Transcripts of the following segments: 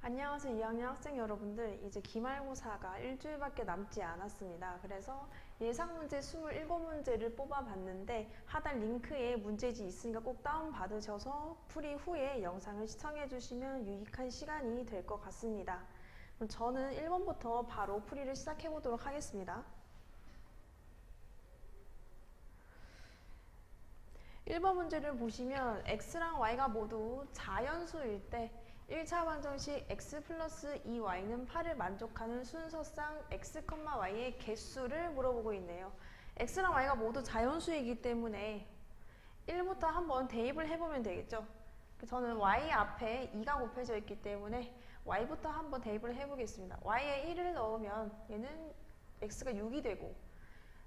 안녕하세요. 2학년 학생 여러분들, 이제 기말고사가 일주일밖에 남지 않았습니다. 그래서 예상 문제 27문제를 뽑아봤는데 하단 링크에 문제지 있으니까 꼭 다운받으셔서 풀이 후에 영상을 시청해 주시면 유익한 시간이 될 것 같습니다. 그럼 저는 1번부터 바로 풀이를 시작해 보도록 하겠습니다. 1번 문제를 보시면 x랑 y가 모두 자연수일 때 1차 방정식 x 플러스 2y는 8을 만족하는 순서상 x, y의 개수를 물어보고 있네요. x랑 y가 모두 자연수이기 때문에 1부터 한번 대입을 해보면 되겠죠. 저는 y 앞에 2가 곱해져 있기 때문에 y부터 한번 대입을 해보겠습니다. y에 1을 넣으면 얘는 x가 6이 되고,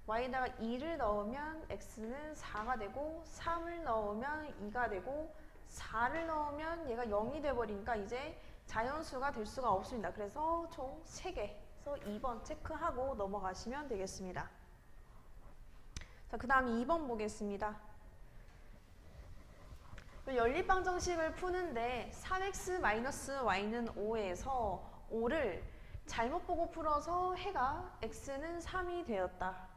y에다가 2를 넣으면 x는 4가 되고, 3을 넣으면 2가 되고, 4를 넣으면 얘가 0이 돼버리니까 이제 자연수가 될 수가 없습니다. 그래서 총 3개. 그래서 2번 체크하고 넘어가시면 되겠습니다. 자, 그 다음 2번 보겠습니다. 연립방정식을 푸는데 3x-y는 5에서 5를 잘못 보고 풀어서 해가 x는 3이 되었다.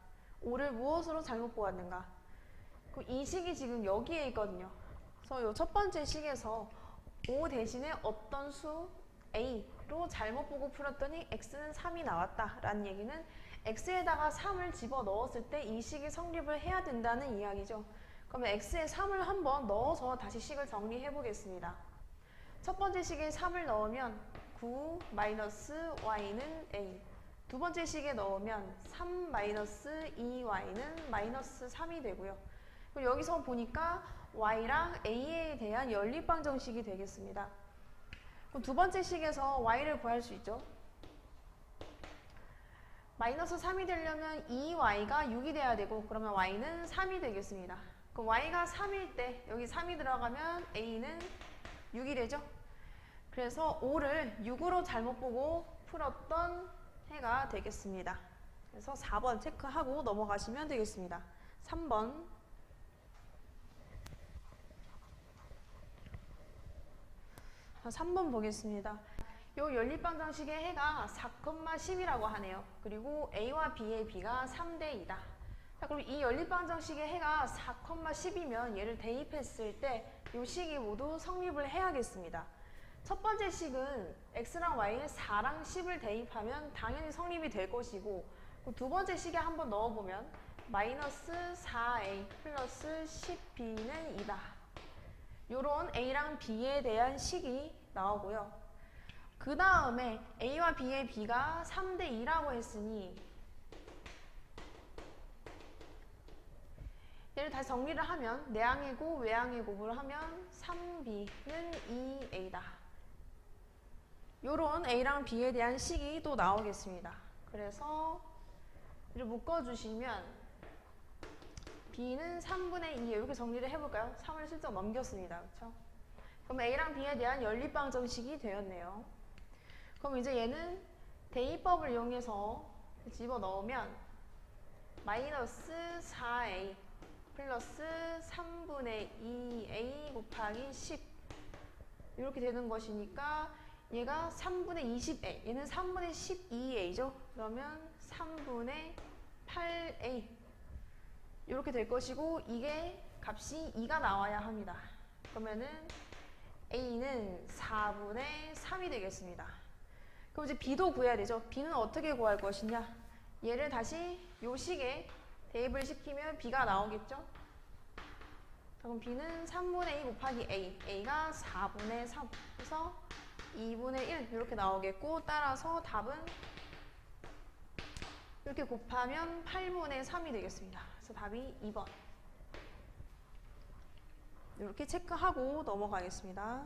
5를 무엇으로 잘못 보았는가? 이 식이 지금 여기에 있거든요. 그래서 이 첫 번째 식에서 5 대신에 어떤 수 a로 잘못 보고 풀었더니 x는 3이 나왔다 라는 얘기는 x에다가 3을 집어 넣었을 때 이 식이 성립을 해야 된다는 이야기죠. 그러면 x에 3을 한번 넣어서 다시 식을 정리해 보겠습니다. 첫 번째 식에 3을 넣으면 9 마이너스 y는 a. 두 번째 식에 넣으면 3 마이너스 2y는 마이너스 3이 되고요. 그리고 여기서 보니까 y랑 a에 대한 연립방정식이 되겠습니다. 그럼 두 번째 식에서 y를 구할 수 있죠. 마이너스 3이 되려면 2y가 6이 돼야 되고, 그러면 y는 3이 되겠습니다. 그럼 y가 3일 때 여기 3이 들어가면 a는 6이 되죠. 그래서 5를 6으로 잘못 보고 풀었던 해가 되겠습니다. 그래서 4번 체크하고 넘어가시면 되겠습니다. 3번. 3번 보겠습니다. 이 연립방정식의 해가 4,10이라고 하네요. 그리고 a와 b의 b가 3대 2다. 자, 그럼 이 연립방정식의 해가 4,10이면 얘를 대입했을 때 이 식이 모두 성립을 해야겠습니다. 첫 번째 식은 x랑 y에 4랑 10을 대입하면 당연히 성립이 될 것이고, 두 번째 식에 한번 넣어보면 마이너스 4a 플러스 10b는 2다. 요런 a랑 b에 대한 식이 나오고요. 그 다음에 a와 b의 b가 3대 2라고 했으니 얘를 다시 정리를 하면 내항의 곱, 외항의 곱을 하면 3b는 2a다. 요런 a랑 b에 대한 식이 또 나오겠습니다. 그래서 이를 묶어주시면 b는 3분의 2 이렇게 정리를 해볼까요? 3을 슬쩍 넘겼습니다. 그렇죠? 그럼 a랑 b에 대한 연립방정식이 되었네요. 그럼 이제 얘는 대입법을 이용해서 집어넣으면 마이너스 4a 플러스 3분의 2a 곱하기 10 이렇게 되는 것이니까 얘가 3분의 20a, 얘는 3분의 12a죠. 그러면 3분의 8a 이렇게 될 것이고, 이게 값이 2가 나와야 합니다. 그러면은 a는 4분의 3이 되겠습니다. 그럼 이제 b도 구해야 되죠. b는 어떻게 구할 것이냐? 얘를 다시 요 식에 대입을 시키면 b가 나오겠죠. 그럼 b는 3분의 2 곱하기 a, a가 4분의 3, 그래서 2분의 1 이렇게 나오겠고, 따라서 답은 이렇게 곱하면 8분의 3이 되겠습니다. 그래서 답이 2번. 이렇게 체크하고 넘어가겠습니다.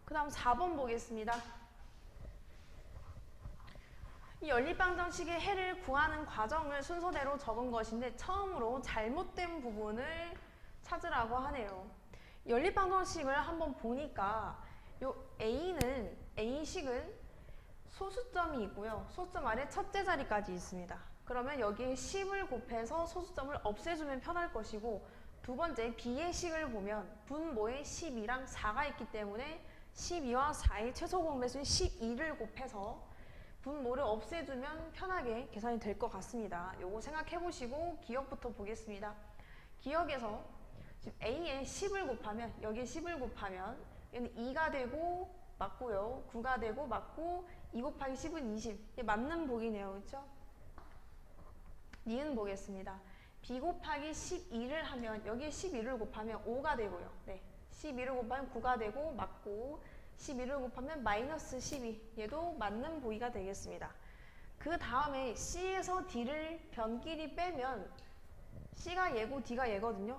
그 다음 4번 보겠습니다. 이 연립방정식의 해를 구하는 과정을 순서대로 적은 것인데 처음으로 잘못된 부분을 찾으라고 하네요. 연립방정식을 한번 보니까 요 A식은 소수점이 있고요. 소수점 아래 첫째 자리까지 있습니다. 그러면 여기에 10을 곱해서 소수점을 없애주면 편할 것이고, 두 번째 b의 식을 보면 분모에 12랑 4가 있기 때문에 12와 4의 최소 공배수인 12를 곱해서 분모를 없애주면 편하게 계산이 될 것 같습니다. 요거 생각해 보시고 기억부터 보겠습니다. 기억에서 지금 A에 10을 곱하면 여기에 10을 곱하면 얘는 2가 되고 맞고요. 9가 되고 맞고 2 곱하기 10은 20. 이게 맞는 복이네요. 그렇죠? 니은 보겠습니다. B 곱하기 12를 하면 여기에 12를 곱하면 5가 되고요. 네. 12를 곱하면 9가 되고 맞고 12를 곱하면 마이너스 12. 얘도 맞는 보기가 되겠습니다. 그 다음에 C에서 D를 변끼리 빼면 C가 얘고 D가 얘거든요.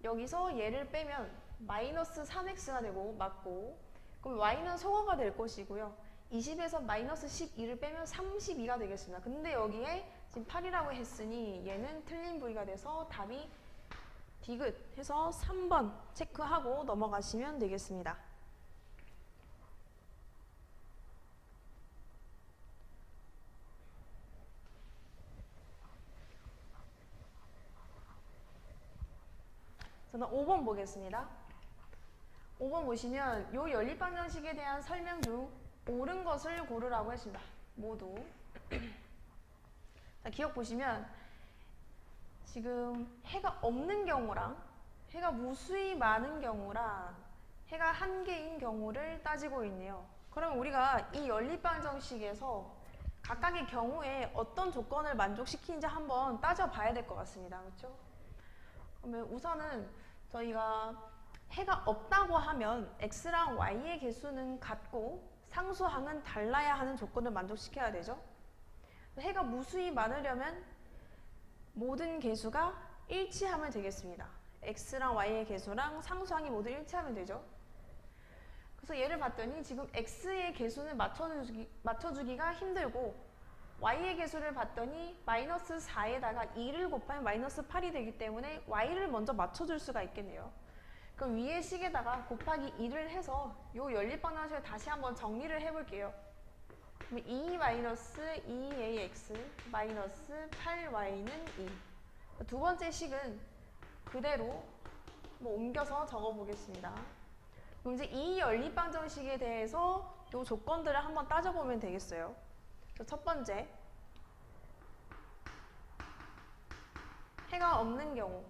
여기서 얘를 빼면 마이너스 3x가 되고 맞고 그럼 y는 소거가 될 것이고요. 20에서 마이너스 12를 빼면 32가 되겠습니다. 근데 여기에 지금 8이라고 했으니 얘는 틀린 부위가 돼서 답이 디귿 해서 3번 체크하고 넘어가시면 되겠습니다. 저는 5번 보겠습니다. 5번 보시면 요 연립방정식에 대한 설명 중 옳은 것을 고르라고 했습니다. 모두. 자, 기억 보시면 지금 해가 없는 경우랑 해가 무수히 많은 경우랑 해가 한 개인 경우를 따지고 있네요. 그러면 우리가 이 연립방정식에서 각각의 경우에 어떤 조건을 만족시키는지 한번 따져봐야 될 것 같습니다. 그렇죠? 그러면 우선은 저희가 해가 없다고 하면 x랑 y의 개수는 같고 상수항은 달라야 하는 조건을 만족시켜야 되죠. 해가 무수히 많으려면 모든 개수가 일치하면 되겠습니다. x랑 y의 개수랑 상수항이 모두 일치하면 되죠. 그래서 얘를 봤더니 지금 x의 개수는 맞춰주기가 힘들고 y의 개수를 봤더니 마이너스 4에다가 2를 곱하면 마이너스 8이 되기 때문에 y를 먼저 맞춰줄 수가 있겠네요. 그럼 위의 식에다가 곱하기 2를 해서 요 연립방정식을 다시 한번 정리를 해볼게요. 그럼 2 마이너스 2ax 마이너스 8y는 2. 두 번째 식은 그대로 옮겨서 적어보겠습니다. 그럼 이제 이 연립방정식에 대해서 요 조건들을 한번 따져보면 되겠어요. 첫 번째, 해가 없는 경우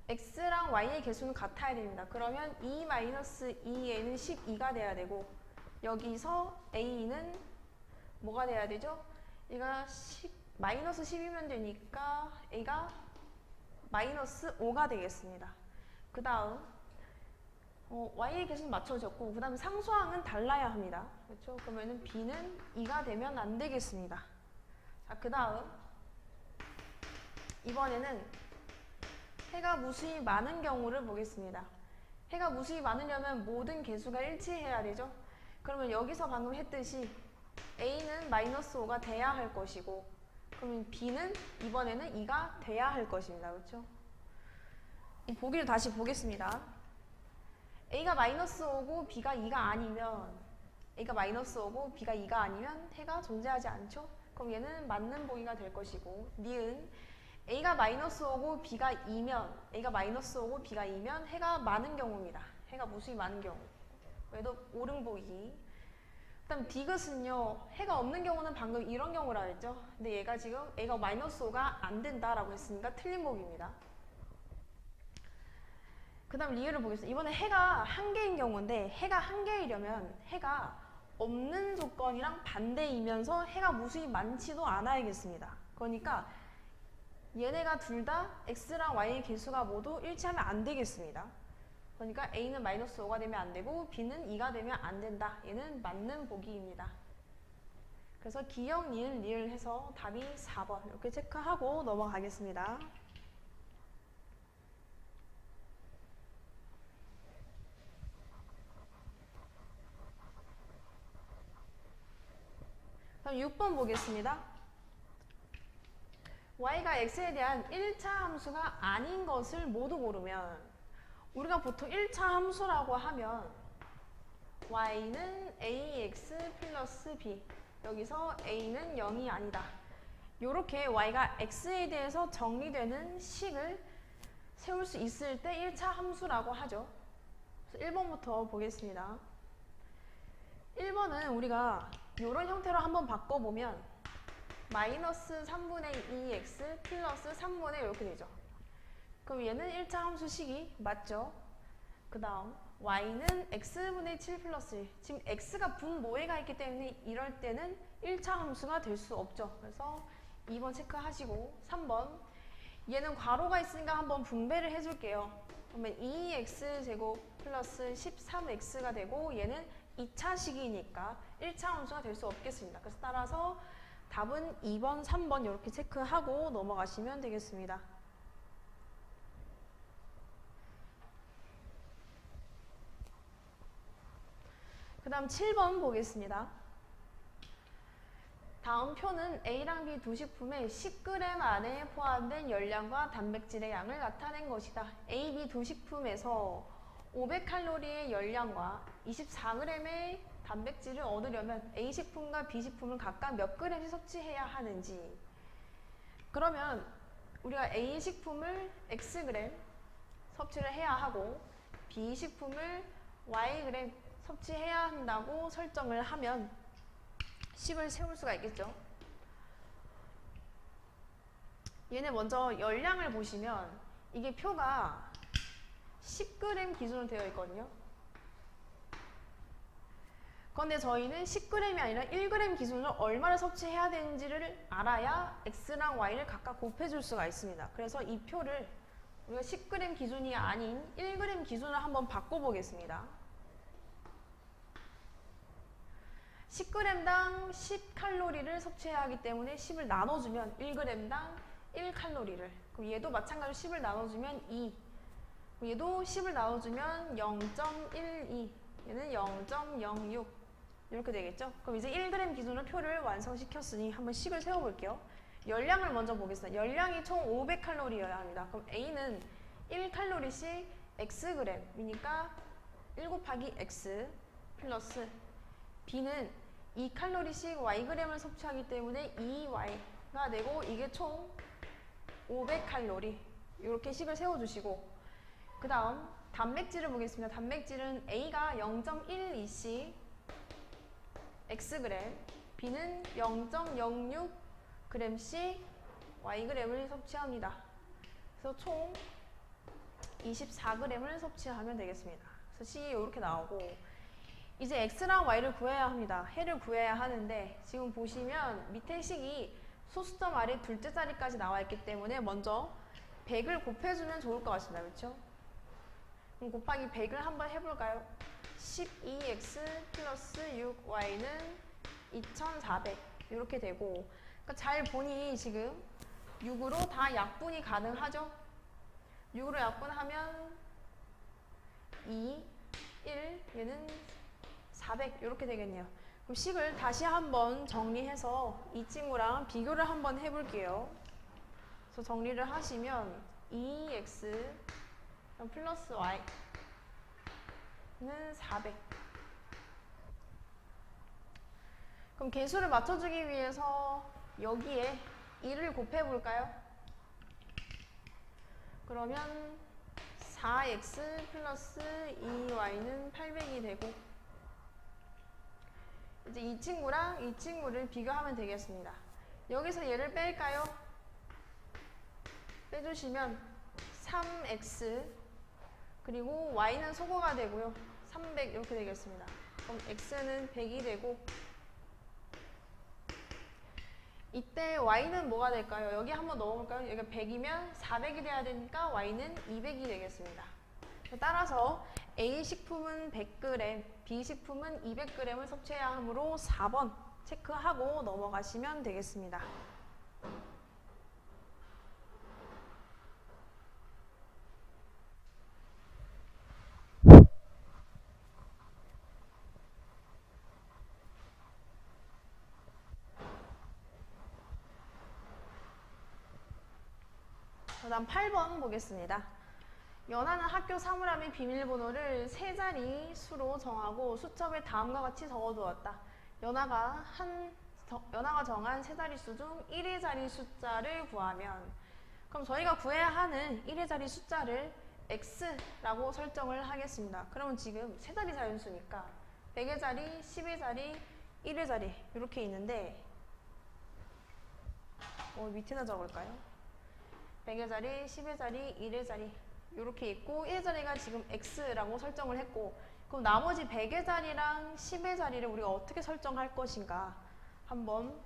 x랑 y의 개수는 같아야 됩니다. 그러면 2-2a는 12가 돼야 되고 여기서 a는 뭐가 돼야 되죠? 얘가 마이너스 10이면 되니까 a가 마이너스 5가 되겠습니다. 그 다음 y의 개수는 맞춰졌고 그 다음에 상수항은 달라야 합니다. 그렇죠? 그러면은 b는 2가 되면 안 되겠습니다. 자, 그 다음 이번에는 해가 무수히 많은 경우를 보겠습니다. 해가 무수히 많으려면 모든 개수가 일치해야 되죠. 그러면 여기서 방금 했듯이 a는 마이너스 5가 돼야 할 것이고 그러면 b는 이번에는 2가 돼야 할 것입니다. 그렇죠? 이 보기를 다시 보겠습니다. a가 마이너스 5고 b가 2가 아니면 a가 마이너스 5고 b가 2가 아니면 해가 존재하지 않죠? 그럼 얘는 맞는 보기가 될 것이고 니은 a가 마이너스 5고 b가 2면 a가 마이너스 5고 b가 2면 해가 많은 경우입니다. 해가 무수히 많은 경우. 얘도 옳은 보기. 그 다음 디귿은요. 해가 없는 경우는 방금 이런 경우라 했죠. 근데 얘가 지금 a가 마이너스 5가 안 된다라고 했으니까 틀린 보기입니다. 그 다음 리을을 보겠습니다. 이번에 해가 한 개인 경우인데 해가 한 개이려면 해가 없는 조건이랑 반대이면서 해가 무수히 많지도 않아야겠습니다. 그러니까 얘네가 둘 다 x랑 y의 개수가 모두 일치하면 안 되겠습니다. 그러니까 a는 마이너스 5가 되면 안 되고 b는 2가 되면 안 된다. 얘는 맞는 보기입니다. 그래서 기역, 니은, 리을 해서 답이 4번 이렇게 체크하고 넘어가겠습니다. 그럼 6번 보겠습니다. y가 x에 대한 1차 함수가 아닌 것을 모두 고르면 우리가 보통 1차 함수라고 하면 y는 ax 플러스 b 여기서 a는 0이 아니다. 이렇게 y가 x에 대해서 정리되는 식을 세울 수 있을 때 1차 함수라고 하죠. 그래서 1번부터 보겠습니다. 1번은 우리가 이런 형태로 한번 바꿔보면 마이너스 3분의 2x 플러스 3분의 이렇게 되죠. 그럼 얘는 1차 함수식이 맞죠? 그 다음 y는 x분의 7 플러스 1. 지금 x가 분모에가 있기 때문에 이럴 때는 1차 함수가 될 수 없죠. 그래서 2번 체크하시고 3번 얘는 괄호가 있으니까 한번 분배를 해줄게요. 그러면 2x제곱 플러스 13x가 되고 얘는 2차 식이니까 1차 함수가 될 수 없겠습니다. 그래서 따라서 답은 2번, 3번 이렇게 체크하고 넘어가시면 되겠습니다. 그 다음 7번 보겠습니다. 다음 표는 A랑 B 두 식품의 10g 안에 포함된 열량과 단백질의 양을 나타낸 것이다. A, B 두 식품에서 500칼로리의 열량과 24g의 단백질을 얻으려면 A 식품과 B 식품을 각각 몇 g씩 섭취해야 하는지. 그러면 우리가 A 식품을 Xg 섭취를 해야 하고 B 식품을 Yg 섭취해야 한다고 설정을 하면 식을 세울 수가 있겠죠. 얘네 먼저 열량을 보시면 이게 표가 10g 기준으로 되어 있거든요. 그런데 저희는 10g이 아니라 1g 기준으로 얼마를 섭취해야 되는지를 알아야 X랑 Y를 각각 곱해줄 수가 있습니다. 그래서 이 표를 우리가 10g 기준이 아닌 1g 기준으로 한번 바꿔보겠습니다. 10g당 10칼로리를 섭취해야 하기 때문에 10을 나눠주면 1g당 1칼로리를. 그럼 얘도 마찬가지로 10을 나눠주면 2. 얘도 10을 나눠주면 0.12. 얘는 0.06. 이렇게 되겠죠? 그럼 이제 1g 기준으로 표를 완성시켰으니 한번 식을 세워볼게요. 열량을 먼저 보겠습니다. 열량이 총 500칼로리여야 합니다. 그럼 A는 1칼로리씩 Xg이니까 1 곱하기 X 플러스 B는 2칼로리씩 Yg을 섭취하기 때문에 2Y가 되고 이게 총 500칼로리. 이렇게 식을 세워주시고 그 다음 단백질을 보겠습니다. 단백질은 A가 0.12씩 Xg, B는 0.06g씩 Yg을 섭취합니다. 그래서 총 24g을 섭취하면 되겠습니다. 그래서 식이 이렇게 나오고 이제 X랑 Y를 구해야 합니다. 해를 구해야 하는데 지금 보시면 밑에 식이 소수점 아래 둘째 자리까지 나와 있기 때문에 먼저 100을 곱해주면 좋을 것 같습니다. 그렇죠? 그럼 곱하기 100을 한번 해볼까요? 12x 플러스 6y는 2400 이렇게 되고 그러니까 잘 보니 지금 6으로 다 약분이 가능하죠? 6으로 약분하면 2, 1, 얘는 400 이렇게 되겠네요. 그럼 식을 다시 한번 정리해서 이 친구랑 비교를 한번 해볼게요. 그래서 정리를 하시면 2x 플러스 y는 400. 그럼 개수를 맞춰주기 위해서 여기에 2를 곱해볼까요? 그러면 4x 플러스 2y는 800이 되고 이제 이 친구랑 이 친구를 비교하면 되겠습니다. 여기서 얘를 뺄까요? 빼주시면 3x 그리고 y는 소거가 되고요. 300 이렇게 되겠습니다. 그럼 x는 100이 되고 이때 y는 뭐가 될까요? 여기 한번 넣어볼까요? 여기가 100이면 400이 돼야 되니까 y는 200이 되겠습니다. 따라서 A 식품은 100g, B 식품은 200g을 섭취해야 하므로 4번 체크하고 넘어가시면 되겠습니다. 그 다음 8번 보겠습니다. 연하는 학교 사물함의 비밀번호를 3자리 수로 정하고 수첩에 다음과 같이 적어두었다. 연하가 정한 3자리 수 중 1의 자리 숫자를 구하면 그럼 저희가 구해야 하는 1의 자리 숫자를 x라고 설정을 하겠습니다. 그러면 지금 세 자리 자연수니까 100의 자리, 10의 자리, 1의 자리 이렇게 있는데 밑에다 적을까요? 100의 자리, 10의 자리, 1의 자리 이렇게 있고 1의 자리가 지금 x라고 설정을 했고 그럼 나머지 100의 자리랑 10의 자리를 우리가 어떻게 설정할 것인가 한번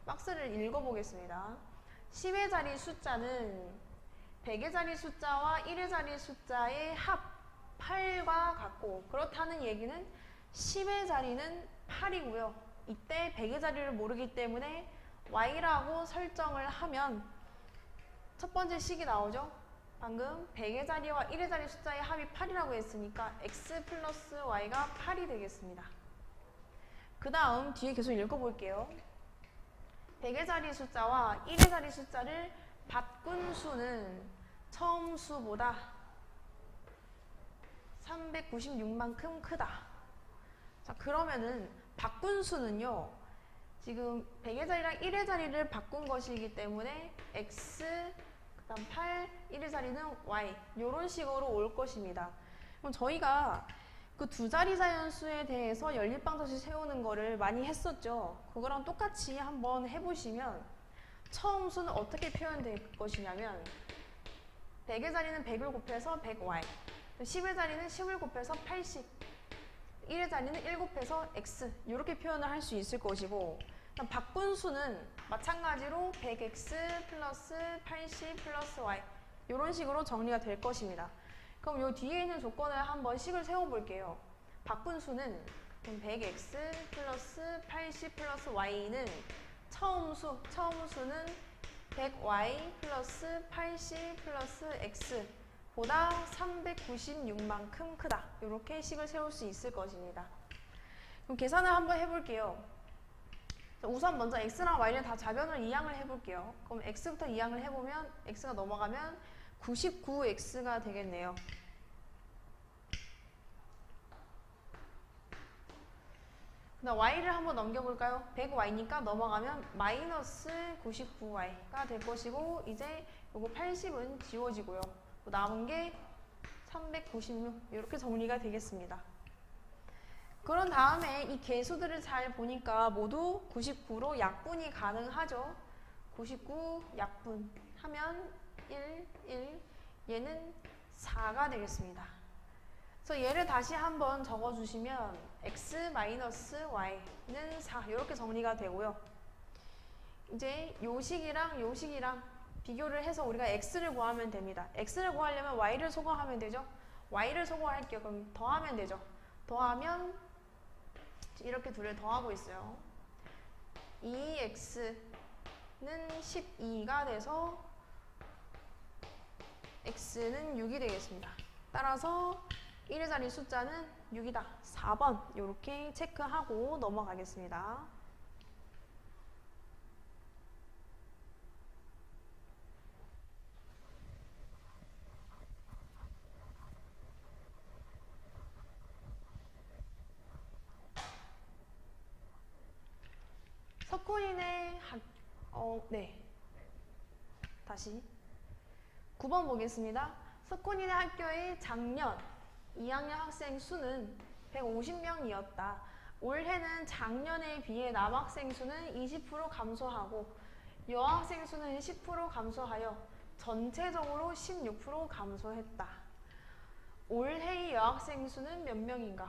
박스를 읽어보겠습니다. 10의 자리 숫자는 100의 자리 숫자와 1의 자리 숫자의 합 8과 같고 그렇다는 얘기는 10의 자리는 8이고요. 이때 100의 자리를 모르기 때문에 y라고 설정을 하면 첫 번째 식이 나오죠. 방금 100의 자리와 1의 자리 숫자의 합이 8이라고 했으니까 x 플러스 y가 8이 되겠습니다. 그 다음 뒤에 계속 읽어볼게요. 100의 자리 숫자와 1의 자리 숫자를 바꾼 수는 처음 수보다 396만큼 크다. 자, 그러면은 바꾼 수는요. 지금 100의 자리랑 1의 자리를 바꾼 것이기 때문에 x, 그 다음 8, 1의 자리는 y 이런 식으로 올 것입니다. 그럼 저희가 그 두 자리 자연수에 대해서 연립방정식 세우는 거를 많이 했었죠. 그거랑 똑같이 한번 해보시면 처음 수는 어떻게 표현될 것이냐면 100의 자리는 100을 곱해서 100y 10의 자리는 10을 곱해서 80 1의 자리는 1 곱해서 x 이렇게 표현을 할 수 있을 것이고 바꾼 수는 마찬가지로 100x 플러스 80 플러스 y 이런 식으로 정리가 될 것입니다. 그럼 요 뒤에 있는 조건을 한번 식을 세워볼게요. 바꾼 수는 100x 플러스 80 플러스 y는 처음 수는 100y 플러스 80 플러스 x 보다 396만큼 크다. 이렇게 식을 세울 수 있을 것입니다. 그럼 계산을 한번 해볼게요. 우선 먼저 x랑 y를 다 좌변을 이항을 해볼게요. 그럼 x부터 이항을 해보면 x가 넘어가면 99x가 되겠네요. 그다음 y를 한번 넘겨볼까요? 100y니까 넘어가면 마이너스 99y가 될 것이고 이제 요거 80은 지워지고요. 남은 게 396 이렇게 정리가 되겠습니다. 그런 다음에 이 개수들을 잘 보니까 모두 99로 약분이 가능하죠. 99 약분 하면 1, 1, 얘는 4가 되겠습니다. 그래서 얘를 다시 한번 적어주시면 x-y는 4 이렇게 정리가 되고요. 이제 요 식이랑 요 식이랑 비교를 해서 우리가 x를 구하면 됩니다. x를 구하려면 y를 소거하면 되죠. y를 소거할게요. 그럼 더하면 되죠. 더하면 이렇게 둘을 더하고 있어요. 2x는 12가 돼서 x는 6이 되겠습니다. 따라서 1의 자리 숫자는 6이다. 4번 이렇게 체크하고 넘어가겠습니다. 석훈이네 네. 다시 9번 보겠습니다. 석훈이네 학교의 작년 2학년 학생 수는 150명이었다. 올해는 작년에 비해 남학생 수는 20% 감소하고 여학생 수는 10% 감소하여 전체적으로 16% 감소했다. 올해의 여학생 수는 몇 명인가?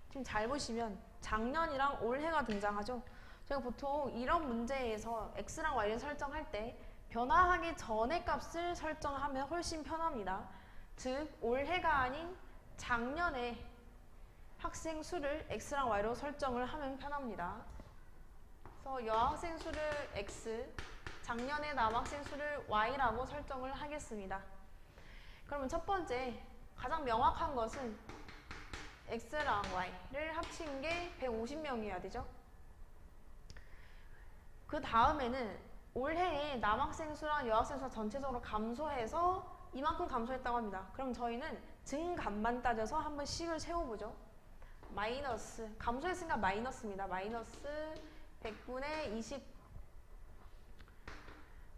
지금 잘 보시면 작년이랑 올해가 등장하죠. 저희가 보통 이런 문제에서 x랑 y를 설정할 때 변화하기 전의 값을 설정하면 훨씬 편합니다. 즉 올해가 아닌 작년에 학생 수를 x랑 y로 설정을 하면 편합니다. 그래서 여학생 수를 x, 작년에 남학생 수를 y라고 설정을 하겠습니다. 그러면 첫 번째 가장 명확한 것은 x랑 y를 합친 게 150명이어야 되죠. 그 다음에는 올해에 남학생 수랑 여학생 수가 전체적으로 감소해서 이만큼 감소했다고 합니다. 그럼 저희는 증감만 따져서 한번 식을 세워보죠. 마이너스, 감소했으니까 마이너스입니다. 마이너스 100분의 20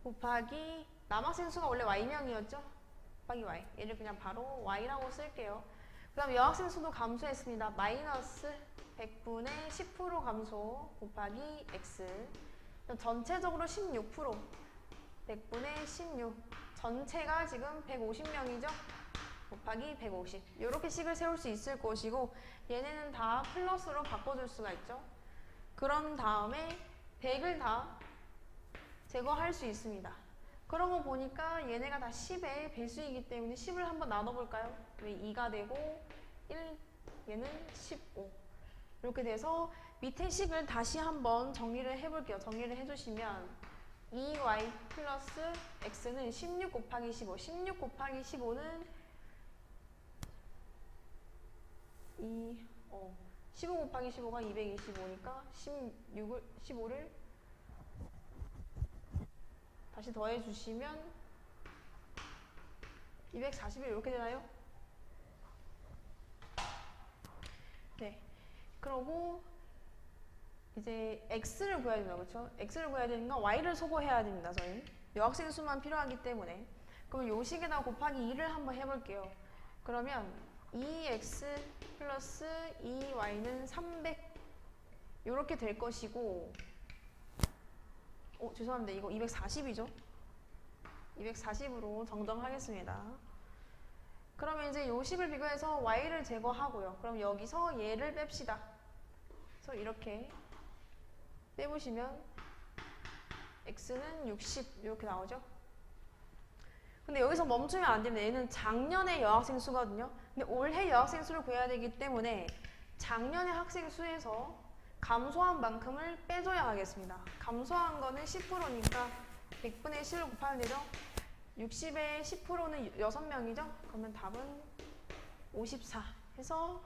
곱하기 남학생 수가 원래 y명이었죠? 곱하기 y. 얘를 그냥 바로 y라고 쓸게요. 그 다음 여학생 수도 감소했습니다. 마이너스 100분의 10% 감소 곱하기 x. 전체적으로 16%. 100분의 16. 전체가 지금 150명이죠? 곱하기 150. 이렇게 식을 세울 수 있을 것이고 얘네는 다 플러스로 바꿔줄 수가 있죠. 그런 다음에 100을 다 제거할 수 있습니다. 그런 거 보니까 얘네가 다 10의 배수이기 때문에 10을 한번 나눠볼까요? 왜 2가 되고 1, 얘는 15. 이렇게 돼서 밑에 식을 다시 한번 정리를 해볼게요. 정리를 해주시면 2y 플러스 x는 16 곱하기 15. 16 곱하기 15는 15 곱하기 15가 225니까 15를 다시 더해주시면 241 이렇게 되나요? 네. 그러고 이제 x를 구해야 된다, 그렇죠? x를 구해야 되니까 y를 소거해야 됩니다. 저희 여학생 수만 필요하기 때문에. 그럼 요 식에다 곱하기 2를 한번 해볼게요. 그러면 2x 플러스 2y는 300 이렇게 될 것이고, 죄송합니다. 이거 240이죠? 240으로 정정하겠습니다. 그러면 이제 요 식을 비교해서 y를 제거하고요. 그럼 여기서 얘를 뺍시다. 그래서 이렇게 빼보시면 x는 60 이렇게 나오죠? 근데 여기서 멈추면 안 됩니다. 얘는 작년의 여학생 수거든요. 근데 올해 여학생 수를 구해야 되기 때문에 작년의 학생 수에서 감소한 만큼을 빼줘야 하겠습니다. 감소한 거는 10%니까 100분의 10을 곱하면 되죠? 60의 10%는 6명이죠? 그러면 답은 54 해서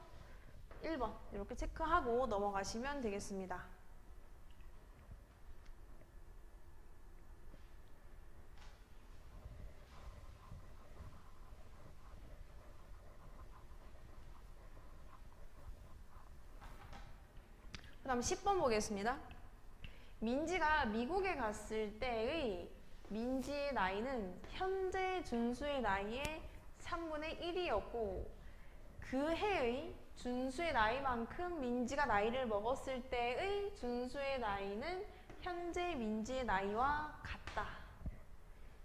1번 이렇게 체크하고 넘어가시면 되겠습니다. 그 다음 10번 보겠습니다. 민지가 미국에 갔을 때의 민지의 나이는 현재 준수의 나이의 3분의 1이었고 그 해의 준수의 나이만큼 민지가 나이를 먹었을 때의 준수의 나이는 현재 민지의 나이와 같다.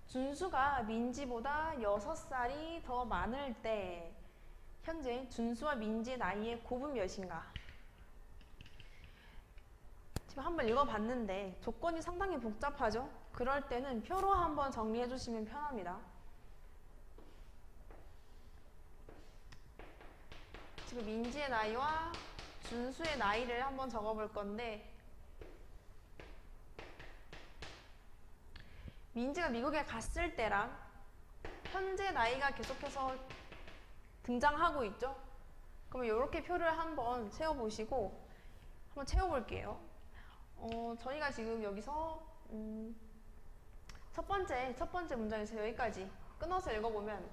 준수가 민지보다 6살이 더 많을 때 현재 준수와 민지의 나이의 곱은 몇인가? 지금 한번 읽어봤는데 조건이 상당히 복잡하죠? 그럴 때는 표로 한번 정리해 주시면 편합니다. 지금 민지의 나이와 준수의 나이를 한번 적어볼 건데 민지가 미국에 갔을 때랑 현재 나이가 계속해서 등장하고 있죠? 그러면 이렇게 표를 한번 세워보시고 한번 채워볼게요. 저희가 지금 여기서 첫 번째 문장에서 여기까지 끊어서 읽어보면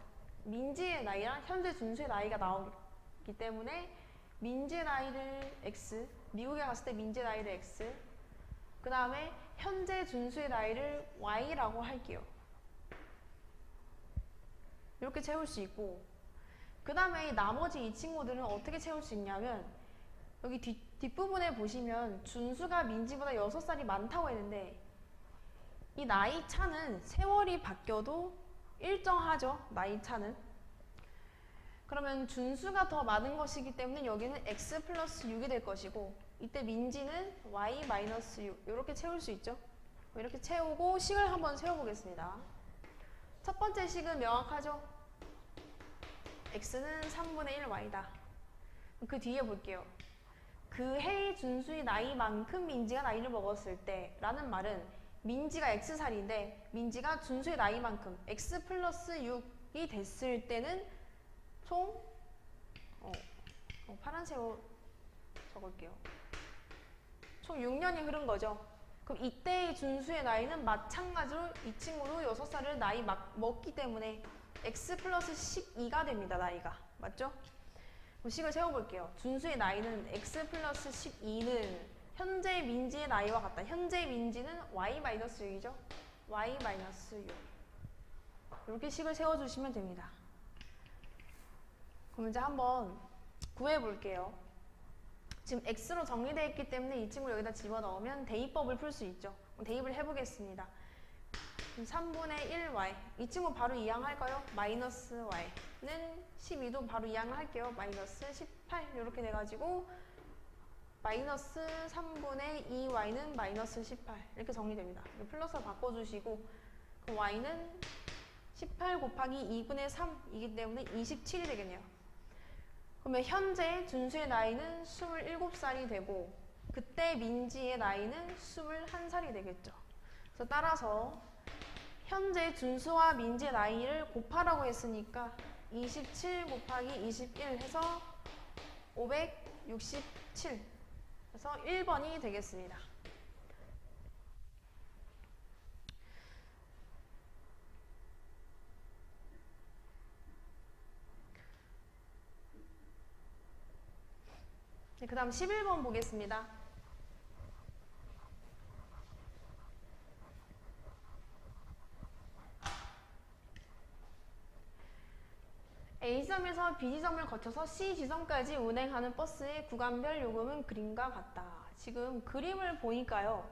민지의 나이랑 현재 준수의 나이가 나오기 때문에 민지의 나이를 x, 미국에 갔을 때 민지의 나이를 x, 그 다음에 현재 준수의 나이를 y라고 할게요. 이렇게 채울 수 있고, 그 다음에 나머지 이 친구들은 어떻게 채울 수 있냐면 여기 뒷부분에 보시면 준수가 민지보다 6살이 많다고 했는데 이 나이 차는 세월이 바뀌어도 일정하죠. 나이 차는. 그러면 준수가 더 많은 것이기 때문에 여기는 x 플러스 6이 될 것이고 이때 민지는 y 마이너스 6 이렇게 채울 수 있죠. 이렇게 채우고 식을 한번 세워보겠습니다. 첫 번째 식은 명확하죠. x는 3분의 1 y다. 그 뒤에 볼게요. 그 해의 준수의 나이만큼 민지가 나이를 먹었을 때 라는 말은 민지가 x살인데 민지가 준수의 나이만큼 x 플러스 6이 됐을 때는 총 파란색으로 적을게요. 총 6년이 흐른 거죠. 그럼 이때의 준수의 나이는 마찬가지로 이 친구도 6살을 나이 먹기 때문에 x 플러스 12가 됩니다. 나이가. 맞죠? 식을 세워볼게요. 준수의 나이는 x 플러스 12는 현재 민지의 나이와 같다. 현재 민지는 y 마이너스 6이죠. y 마이너스 6. 이렇게 식을 세워주시면 됩니다. 그럼 이제 한번 구해볼게요. 지금 x로 정리되어 있기 때문에 이 친구를 여기다 집어넣으면 대입법을 풀 수 있죠. 대입을 해보겠습니다. 3분의 1y 이 친구 바로 이항할까요? 마이너스 y는 12도 바로 이항을 할게요. 마이너스 18 이렇게 돼가지고 마이너스 3분의 2y는 마이너스 18 이렇게 정리됩니다. 플러스로 바꿔주시고 그럼 y는 18 곱하기 2분의 3이기 때문에 27이 되겠네요. 그러면 현재 준수의 나이는 27살이 되고 그때 민지의 나이는 21살이 되겠죠. 그래서 따라서 현재 준수와 민지의 나이를 곱하라고 했으니까 27 곱하기 21 해서 567 그래서 1번이 되겠습니다. 네, 그 다음 11번 보겠습니다. A지점에서 B지점을 거쳐서 C지점까지 운행하는 버스의 구간별 요금은 그림과 같다. 지금 그림을 보니까요.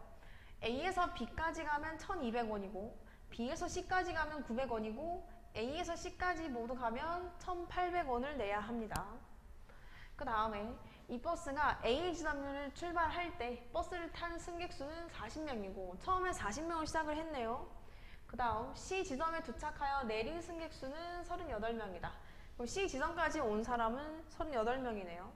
A에서 B까지 가면 1200원이고 B에서 C까지 가면 900원이고 A에서 C까지 모두 가면 1800원을 내야 합니다. 그 다음에 이 버스가 A지점을 출발할 때 버스를 탄 승객수는 40명이고 처음에 40명을 시작을 했네요. 그 다음 C지점에 도착하여 내린 승객수는 38명이다. 그럼 C지점까지 온 사람은 38명이네요.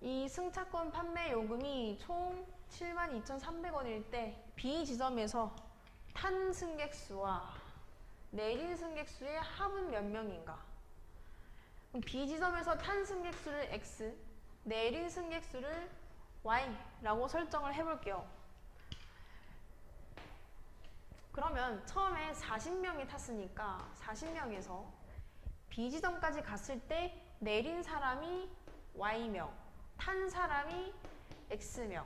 이 승차권 판매 요금이 총 72,300원일 때 B지점에서 탄 승객수와 내린 승객수의 합은 몇 명인가? 그럼 B지점에서 탄 승객수를 X, 내린 승객수를 Y라고 설정을 해볼게요. 그러면 처음에 40명이 탔으니까 40명에서 B지점까지 갔을 때 내린 사람이 Y명, 탄 사람이 X명.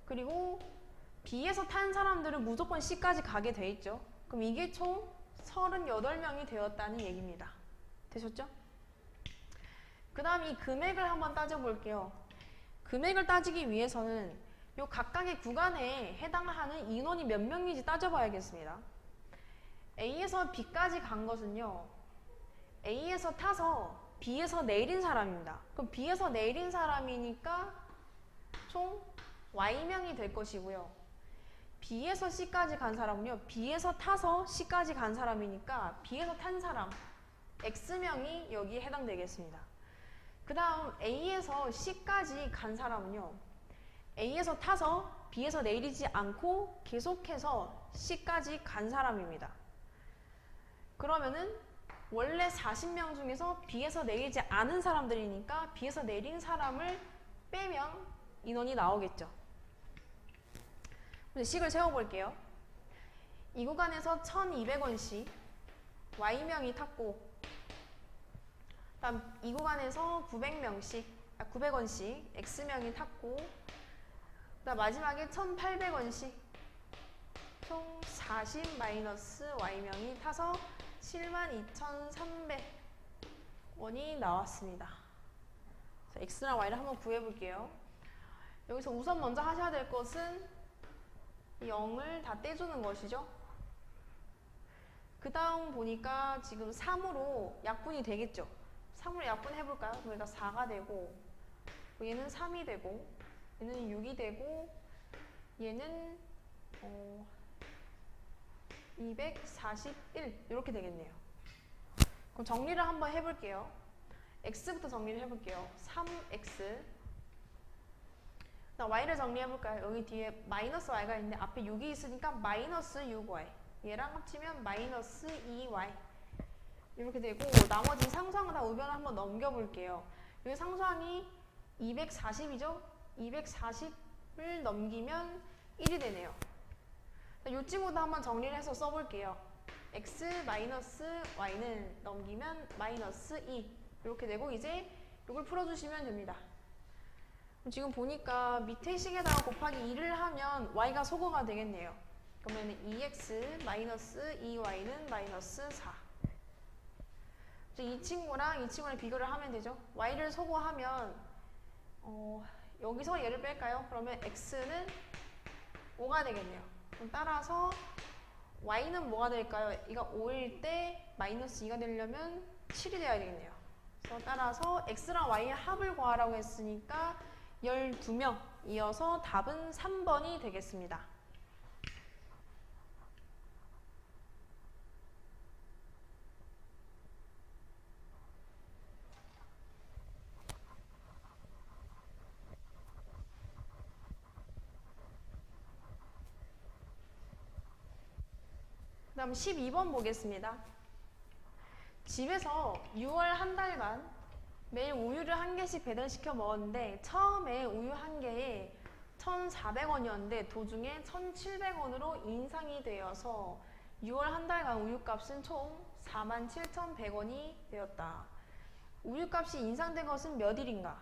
그리고 B에서 탄 사람들은 무조건 C까지 가게 돼 있죠. 그럼 이게 총 38명이 되었다는 얘기입니다. 되셨죠? 그 다음 이 금액을 한번 따져볼게요. 금액을 따지기 위해서는 이 각각의 구간에 해당하는 인원이 몇 명인지 따져봐야겠습니다. A에서 B까지 간 것은요. A에서 타서 B에서 내린 사람입니다. 그럼 B에서 내린 사람이니까 총 Y명이 될 것이고요. B에서 C까지 간 사람은요. B에서 타서 C까지 간 사람이니까 B에서 탄 사람 X명이 여기에 해당되겠습니다. 그 다음 A에서 C까지 간 사람은요. A에서 타서 B에서 내리지 않고 계속해서 C까지 간 사람입니다. 그러면은 원래 40명 중에서 B에서 내리지 않은 사람들이니까 B에서 내린 사람을 빼면 인원이 나오겠죠. 이제 식을 세워볼게요. 이 구간에서 1200원씩 Y명이 탔고 다음 이 구간에서 900원씩 X명이 tas고 그다음 마지막에 1800원씩 총 40-Y명이 타서 72,300원이 나왔습니다. X랑 Y를 한번 구해볼게요. 여기서 우선 먼저 하셔야 될 것은 0을 다 떼주는 것이죠. 그 다음 보니까 지금 3으로 약분이 되겠죠. 3으로 약분해볼까요? 그러니까 4가 되고 얘는 3이 되고 얘는 6이 되고 얘는 241 이렇게 되겠네요. 그럼 정리를 한번 해볼게요. X부터 정리를 해볼게요. 3X Y를 정리해볼까요? 여기 뒤에 마이너스 Y가 있는데 앞에 6이 있으니까 마이너스 6Y 얘랑 합치면 마이너스 2Y 이렇게 되고 나머지 상수항은 다 우변을 한번 넘겨볼게요. 여기 상수항이 240이죠? 240을 넘기면 1이 되네요. 이 친구도 한번 정리를 해서 써볼게요. X 마이너스 Y는 넘기면 마이너스 2 이렇게 되고 이제 이걸 풀어주시면 됩니다. 지금 보니까 밑에 식에다가 곱하기 2를 하면 Y가 소거가 되겠네요. 그러면 2x 마이너스 2y는 마이너스 4. 이 친구랑 이 친구랑 비교를 하면 되죠. y를 소거하면 여기서 얘를 뺄까요? 그러면 x는 5가 되겠네요. 그럼 따라서 y는 뭐가 될까요? 이가 5일 때 마이너스 2가 되려면 7이 돼야 되겠네요. 그래서 따라서 x랑 y의 합을 구하라고 했으니까 12명 이어서 답은 3번이 되겠습니다. 그 다음 12번 보겠습니다. 집에서 6월 한 달간 매일 우유를 한 개씩 배달시켜 먹었는데 처음에 우유 한 개에 1,400원이었는데 도중에 1,700원으로 인상이 되어서 6월 한 달간 우유값은 총 47,100원이 되었다. 우유값이 인상된 것은 몇 일인가?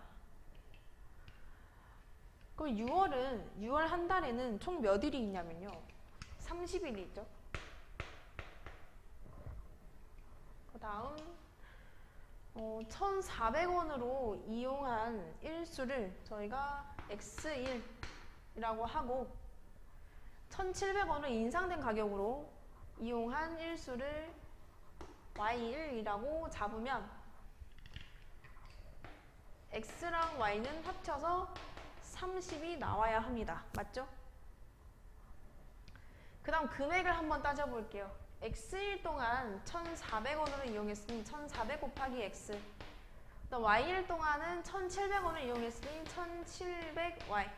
그럼 6월 한 달에는 총 몇 일이 있냐면요. 30일이 있죠. 그 다음 1,400원으로 이용한 일수를 저희가 X1이라고 하고 1,700원을 인상된 가격으로 이용한 일수를 Y1이라고 잡으면 X랑 Y는 합쳐서 30이 나와야 합니다. 맞죠? 그 다음 금액을 한번 따져볼게요. X1 동안 1,400원으로 이용했으니 1,400 곱하기 X. 그다음 Y1 동안은 1,700원을 이용했으니 1,700Y.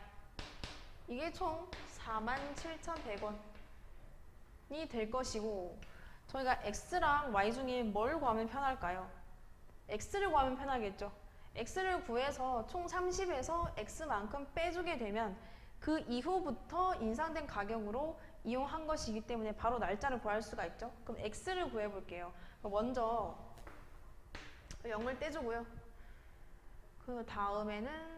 이게 총 47,100원이 될 것이고 저희가 X랑 Y 중에 뭘 구하면 편할까요? X를 구하면 편하겠죠. X를 구해서 총 30에서 X만큼 빼주게 되면 그 이후부터 인상된 가격으로 이용한 것이기 때문에 바로 날짜를 구할 수가 있죠. 그럼 X를 구해볼게요. 먼저 0을 떼주고요. 그 다음에는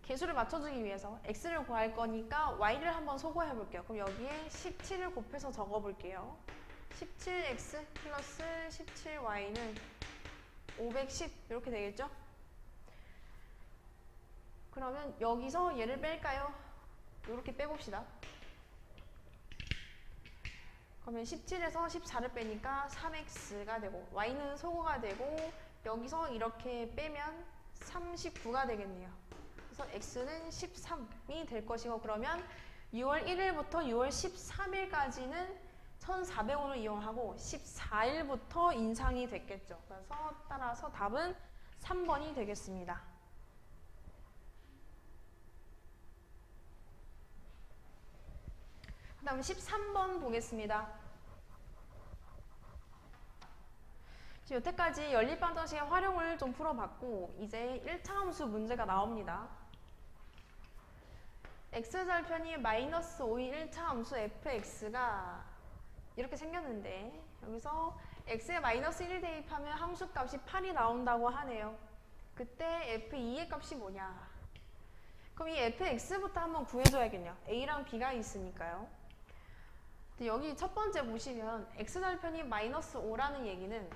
개수를 맞춰주기 위해서 X를 구할 거니까 Y를 한번 소거해볼게요. 그럼 여기에 17을 곱해서 적어볼게요. 17X 플러스 17Y는 510 이렇게 되겠죠? 그러면 여기서 얘를 뺄까요? 이렇게 빼봅시다. 그러면 17에서 14를 빼니까 3x가 되고 y는 소거가 되고 여기서 이렇게 빼면 39가 되겠네요. 그래서 x는 13이 될 것이고 그러면 6월 1일부터 6월 13일까지는 1,400원을 이용하고 14일부터 인상이 됐겠죠. 그래서 따라서 답은 3번이 되겠습니다. 그 다음 13번 보겠습니다. 여태까지 연립방정식의 활용을 좀 풀어봤고 이제 1차 함수 문제가 나옵니다. x절편이 마이너스 5의 1차 함수 fx가 이렇게 생겼는데 여기서 x에 마이너스 1을 대입하면 함수값이 8이 나온다고 하네요. 그때 f2의 값이 뭐냐? 그럼 이 fx부터 한번 구해줘야겠네요. a랑 b가 있으니까요. 여기 첫 번째 보시면 x절편이 마이너스 5라는 얘기는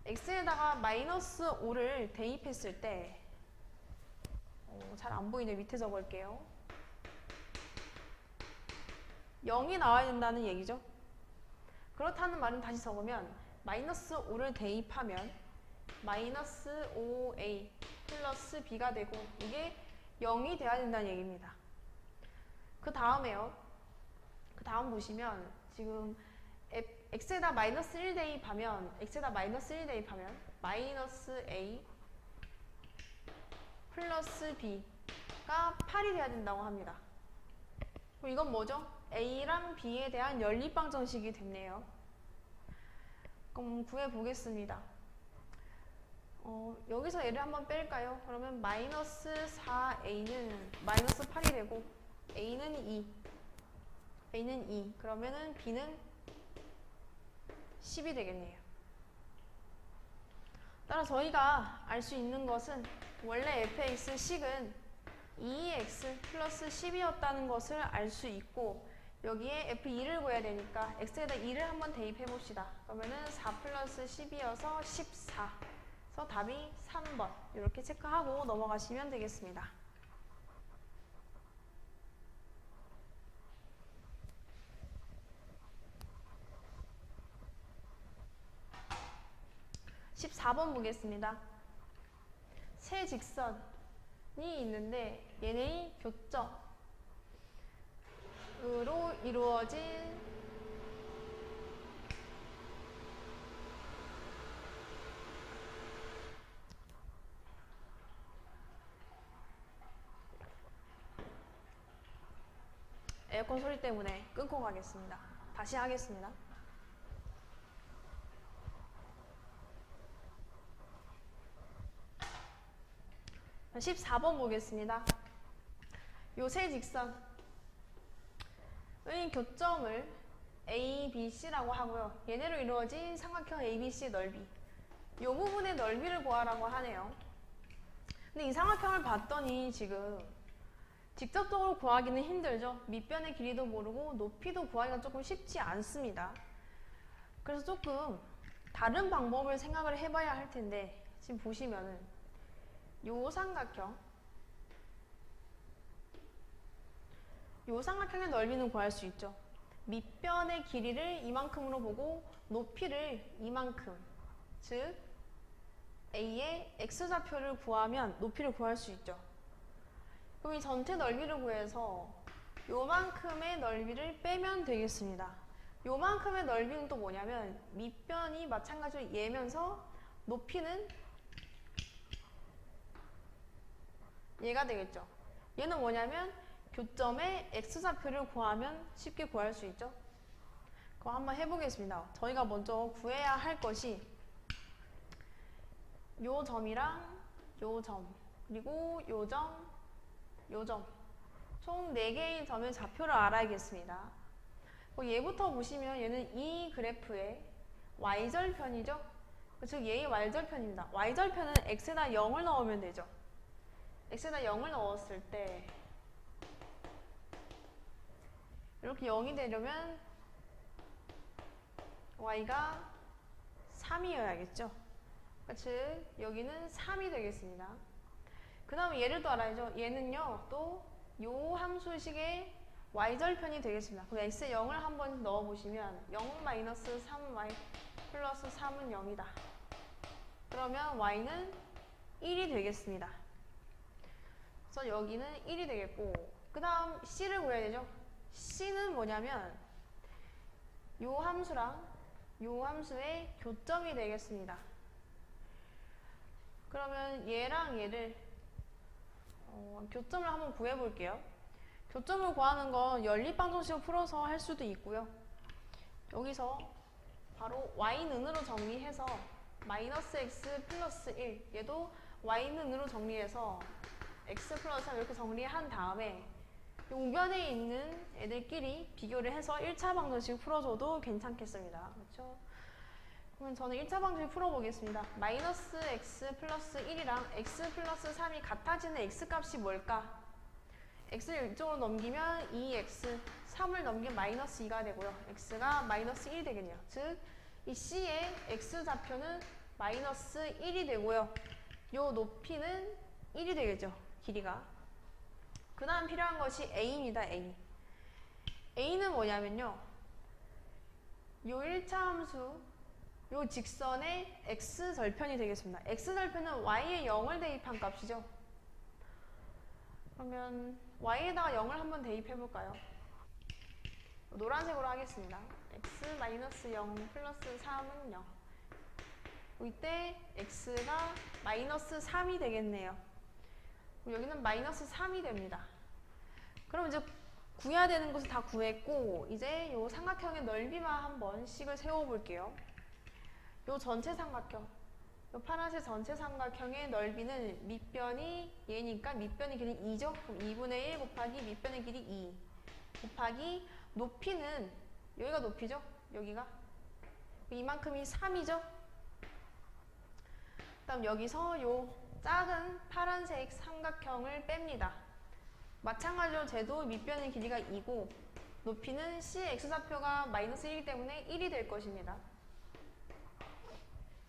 x에다가 마이너스 5를 대입했을 때 잘 안 보이네. 밑에 적을게요. 0이 나와야 된다는 얘기죠. 그렇다는 말은 다시 적으면 마이너스 5를 대입하면 마이너스 5a 플러스 b가 되고 이게 0이 돼야 된다는 얘기입니다. 그 다음에요. 그 다음 보시면 지금 x에다 마이너스 1 대입하면 마이너스 a 플러스 b가 8이 돼야 된다고 합니다. 그럼 이건 뭐죠? a랑 b에 대한 연립방정식이 됐네요. 그럼 구해보겠습니다. 여기서 얘를 한번 뺄까요? 그러면 마이너스 4a는 마이너스 8이 되고 a는 2 그러면은 b는 10이 되겠네요. 따라 저희가 알 수 있는 것은 원래 fx식은 2x 플러스 10이었다는 것을 알 수 있고 여기에 F2를 구해야 되니까 x에다 2를 한번 대입해 봅시다. 그러면은 4 플러스 12여서 14. 그래서 답이 3번. 이렇게 체크하고 넘어가시면 되겠습니다. (14번) 보겠습니다. 세 직선이 있는데 얘네의 교점으로 이루어진 에어컨 소리 때문에 끊고 가겠습니다. 다시 하겠습니다. 14번 보겠습니다. 요 세 직선의 교점을 A, B, C라고 하고요. 얘네로 이루어진 삼각형 ABC 넓이. 요 부분의 넓이를 구하라고 하네요. 근데 이 삼각형을 봤더니 지금 직접적으로 구하기는 힘들죠. 밑변의 길이도 모르고 높이도 구하기가 조금 쉽지 않습니다. 그래서 조금 다른 방법을 생각을 해봐야 할 텐데 지금 보시면은 요 삼각형의 넓이는 구할 수 있죠. 밑변의 길이를 이만큼으로 보고 높이를 이만큼, 즉 A의 X좌표를 구하면 높이를 구할 수 있죠. 그럼 이 전체 넓이를 구해서 요만큼의 넓이를 빼면 되겠습니다. 요만큼의 넓이는 또 뭐냐면 밑변이 마찬가지로 얘면서 높이는 얘가 되겠죠. 얘는 뭐냐면 교점의 X좌표를 구하면 쉽게 구할 수 있죠. 그럼 한번 해보겠습니다. 저희가 먼저 구해야 할 것이 요 점이랑 요 점, 그리고 요 점, 요 점. 총 4개의 점의 좌표를 알아야겠습니다. 얘부터 보시면 얘는 이 그래프의 y절편이죠. 즉 얘의 y절편입니다. y절편은 x에다 0을 넣으면 되죠. x에다 0을 넣었을 때 이렇게 0이 되려면 y가 3이어야겠죠. 즉 여기는 3이 되겠습니다. 그 다음에 얘를 또 알아야죠. 얘는요 또 요 함수식의 y절편이 되겠습니다. 그럼 x에 0을 한번 넣어보시면 0-3y 플러스 3은 0이다. 그러면 y는 1이 되겠습니다. 그래서 여기는 1이 되겠고, 그 다음 c를 구해야 되죠. c는 뭐냐면 요 함수랑 요 함수의 교점이 되겠습니다. 그러면 얘랑 얘를 교점을 한번 구해볼게요. 교점을 구하는 건 연립방정식을 풀어서 할 수도 있고요. 여기서 바로 y는으로 정리해서 마이너스 x 플러스 1, 얘도 y는으로 정리해서 x 플러스 3 이렇게 정리한 다음에 우변에 있는 애들끼리 비교를 해서 1차 방정식 풀어줘도 괜찮겠습니다. 그렇죠? 그러면 저는 1차 방정식 풀어보겠습니다. 마이너스 x 플러스 1이랑 x 플러스 3이 같아지는 x값이 뭘까? x를 이쪽으로 넘기면 2x, 3을 넘기면 마이너스 2가 되고요. x가 마이너스 1이 되겠네요. 즉, 이 c의 x좌표는 마이너스 1이 되고요. 요 높이는 1이 되겠죠. 길이가. 그 다음 필요한 것이 a입니다. a. a는 뭐냐면요. 요 1차 함수, 요 직선의 x절편이 되겠습니다. x절편은 y에 0을 대입한 값이죠. 그러면 y에다가 0을 한번 대입해볼까요? 노란색으로 하겠습니다. x-0 플러스 3은 0. 이때 x가 마이너스 3이 되겠네요. 여기는 마이너스 3이 됩니다. 그럼 이제 구해야 되는 것을 다 구했고, 이제 요 삼각형의 넓이만 한번 식을 세워볼게요. 요 전체 삼각형, 요 파란색 전체 삼각형의 넓이는 밑변이 얘니까 밑변의 길이 2죠? 그럼 2분의 1 곱하기 밑변의 길이 2 곱하기 높이는 여기가 높이죠? 여기가 이만큼이 3이죠? 그 다음 여기서 요 작은 파란색 삼각형을 뺍니다. 마찬가지로 쟤도 밑변의 길이가 2고 높이는 C의 X좌표가 마이너스 1이기 때문에 1이 될 것입니다.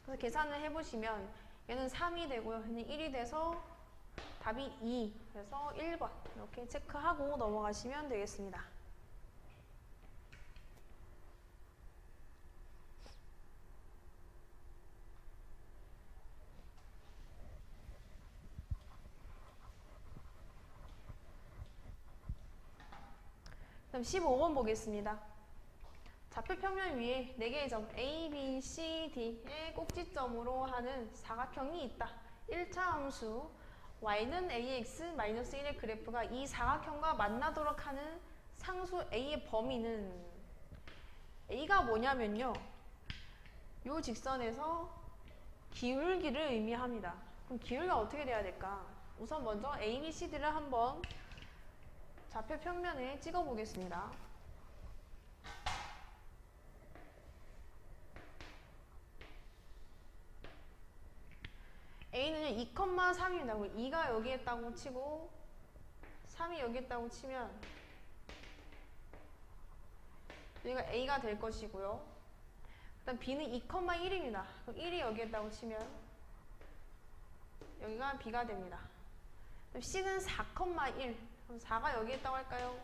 그래서 계산을 해보시면 얘는 3이 되고요. 얘는 1이 돼서 답이 2. 그래서 1번 이렇게 체크하고 넘어가시면 되겠습니다. 그럼 15번 보겠습니다. 좌표 평면 위에 4개의 점 A, B, C, D의 꼭지점으로 하는 사각형이 있다. 1차 함수 y는 ax-1의 그래프가 이 사각형과 만나도록 하는 상수 a의 범위는 a가 뭐냐면요. 요 직선에서 기울기를 의미합니다. 그럼 기울기가 어떻게 돼야 될까? 우선 먼저 a, b, c, d를 한번 좌표 평면에 찍어 보겠습니다. A는요 2,3입니다. 2가 여기에 있다고 치고 3이 여기에 있다고 치면 여기가 A가 될 것이고요. 일단 B는 2,1입니다. 그럼 1이 여기에 있다고 치면 여기가 B가 됩니다. 그럼 C는 4,1. 그럼 4가 여기에 있다고 할까요?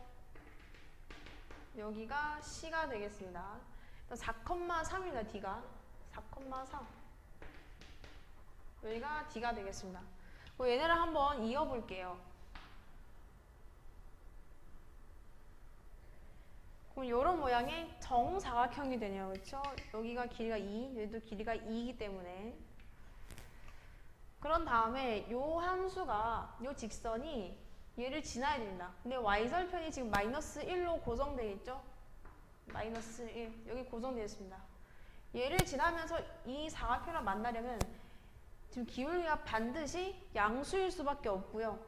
여기가 C가 되겠습니다. 4,3입니다. D가 4,3. 여기가 D가 되겠습니다. 얘네를 한번 이어볼게요. 그럼 이런 모양의 정사각형이 되네요. 그렇죠? 여기가 길이가 2, 여기도 길이가 2이기 때문에 그런 다음에 이 함수가 이 직선이 얘를 지나야 됩니다. 근데 y절편이 지금 마이너스 1로 고정되어 있죠? 마이너스 1 여기 고정되어 있습니다. 얘를 지나면서 이 사각형을 만나려면 지금 기울기가 반드시 양수일 수밖에 없고요.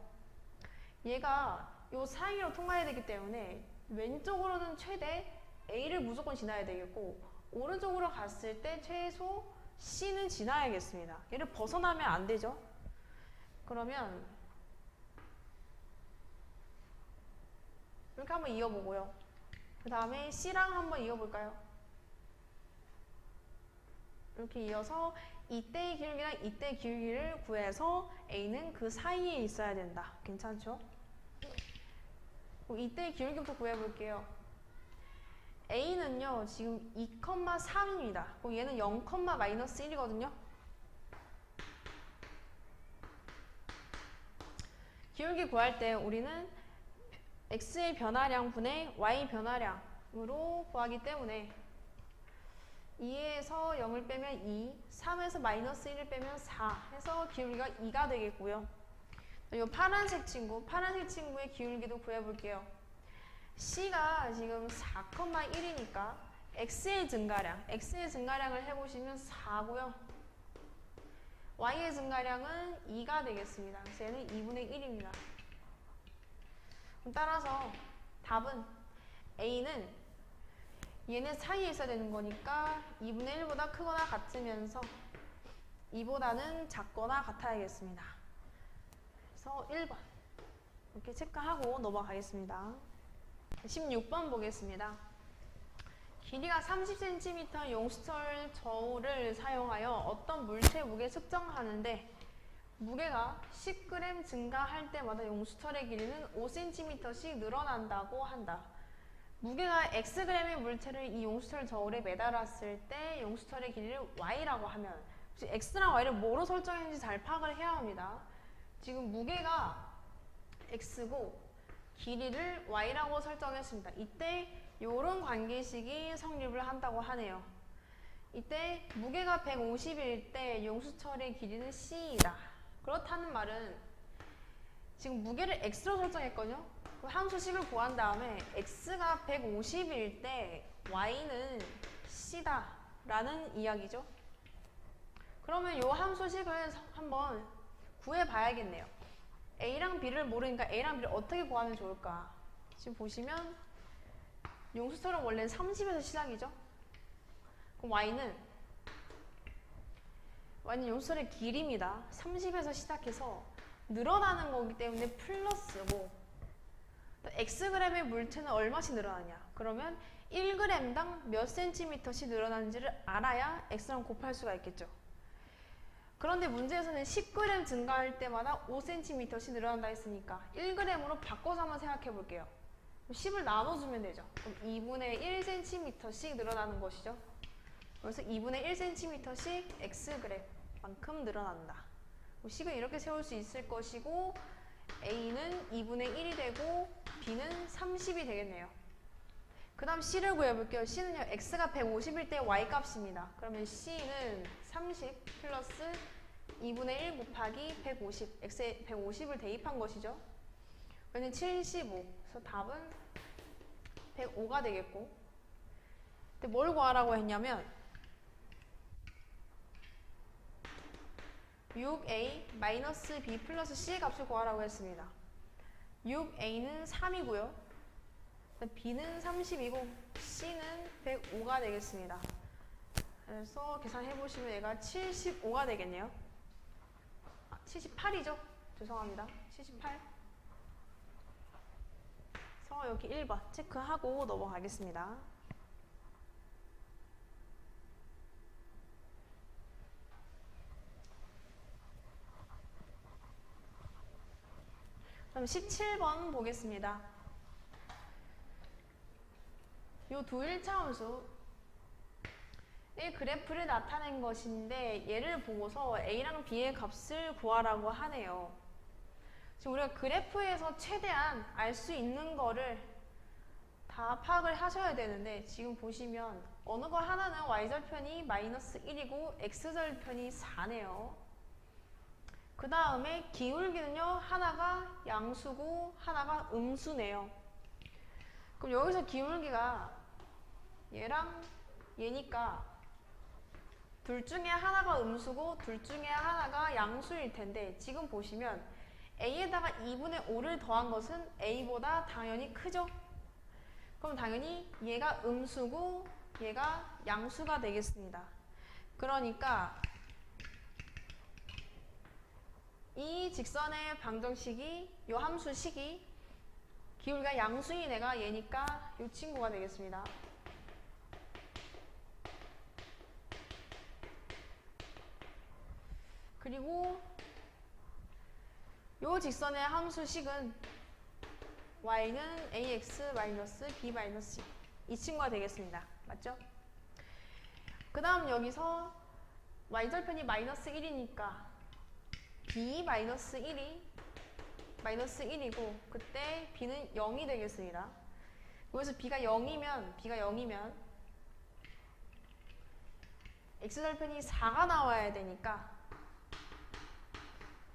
얘가 요 사이로 통과해야 되기 때문에 왼쪽으로는 최대 A를 무조건 지나야 되겠고 오른쪽으로 갔을 때 최소 C는 지나야겠습니다. 얘를 벗어나면 안 되죠. 그러면 이렇게 한번 이어보고요. 그 다음에 C랑 한번 이어볼까요? 이렇게 이어서 이때의 기울기랑 이때의 기울기를 구해서 A는 그 사이에 있어야 된다. 괜찮죠? 이때의 기울기부터 구해볼게요. A는요, 지금 2,3입니다. 얘는 0,-1이거든요. 기울기 구할 때 우리는 X의 변화량 분의 Y 변화량으로 구하기 때문에 2에서 0을 빼면 2, 3에서 마이너스 1을 빼면 4 해서 기울기가 2가 되겠고요. 이 파란색 친구의 기울기도 구해볼게요. C가 지금 4,1이니까 X의 증가량을 해보시면 4고요. Y의 증가량은 2가 되겠습니다. 그래서 얘는 2분의 1입니다. 그럼 따라서 답은 A는 얘네 사이에 있어야 되는 거니까 2분의 1보다 크거나 같으면서 2보다는 작거나 같아야겠습니다. 그래서 1번 이렇게 체크하고 넘어가겠습니다. 16번 보겠습니다. 길이가 30cm 용수철 저울을 사용하여 어떤 물체 무게 측정하는데 무게가 10g 증가할 때마다 용수철의 길이는 5cm씩 늘어난다고 한다. 무게가 Xg의 물체를 이 용수철 저울에 매달았을 때 용수철의 길이를 Y라고 하면 X랑 Y를 뭐로 설정했는지 잘 파악을 해야 합니다. 지금 무게가 X고 길이를 Y라고 설정했습니다. 이때 이런 관계식이 성립을 한다고 하네요. 이때 무게가 150일 때 용수철의 길이는 C이다. 그렇다는 말은 지금 무게를 X로 설정했거든요. 그 함수식을 구한 다음에 X가 150일 때 Y는 C다 라는 이야기죠. 그러면 이 함수식을 한번 구해봐야겠네요. A랑 B를 모르니까 A랑 B를 어떻게 구하면 좋을까? 지금 보시면 용수철은 원래 30에서 시작이죠. 그럼 Y는 용수철의 길이입니다. 30에서 시작해서 늘어나는 거기 때문에 플러스고 또 xg의 물체는 얼마씩 늘어나냐? 그러면 1g당 몇 cm씩 늘어나는지를 알아야 x랑 곱할 수가 있겠죠. 그런데 문제에서는 10g 증가할 때마다 5cm씩 늘어난다 했으니까 1g으로 바꿔서 한번 생각해 볼게요. 10을 나눠주면 되죠. 그럼 2분의 1cm씩 늘어나는 것이죠. 그래서 2분의 1cm씩 xg만큼 늘어난다. 식은 이렇게 세울 수 있을 것이고 A는 2분의 1이 되고 B는 30이 되겠네요. 그 다음 C를 구해볼게요. C는요, X가 150일 때 Y값입니다. 그러면 C는 30 플러스 2분의 1 곱하기 150, X에 150을 대입한 것이죠. 그러면 75. 그래서 답은 105가 되겠고. 근데 뭘 구하라고 했냐면 6a b 플러스 c의 값을 구하라고 했습니다. 6a는 3이고요. b는 30이고 c는 105가 되겠습니다. 그래서 계산해보시면 얘가 75가 되겠네요. 78이죠? 죄송합니다. 78. 그래서 여기 1번 체크하고 넘어가겠습니다. 그럼 17번 보겠습니다. 요 두 1차함수 이 그래프를 나타낸 것인데 얘를 보고서 A랑 B의 값을 구하라고 하네요. 지금 우리가 그래프에서 최대한 알 수 있는 거를 다 파악을 하셔야 되는데 지금 보시면 어느 거 하나는 y절편이 마이너스 1이고 x절편이 4네요. 그 다음에 기울기는요, 하나가 양수고 하나가 음수네요. 그럼 여기서 기울기가 얘랑 얘니까 둘 중에 하나가 음수고 둘 중에 하나가 양수일 텐데 지금 보시면 A에다가 2분의 5를 더한 것은 A보다 당연히 크죠? 그럼 당연히 얘가 음수고 얘가 양수가 되겠습니다. 그러니까 이 직선의 방정식이 이 함수식이 기울기가 양수인 애가 얘니까 이 친구가 되겠습니다. 그리고 이 직선의 함수식은 y는 ax-b-c 이 친구가 되겠습니다. 맞죠? 그 다음 여기서 y절편이 마이너스 1이니까 b-1이 마이너스 1이고 그때 b는 0이 되겠습니다. 여기서 b가 0이면 x절편이 4가 나와야 되니까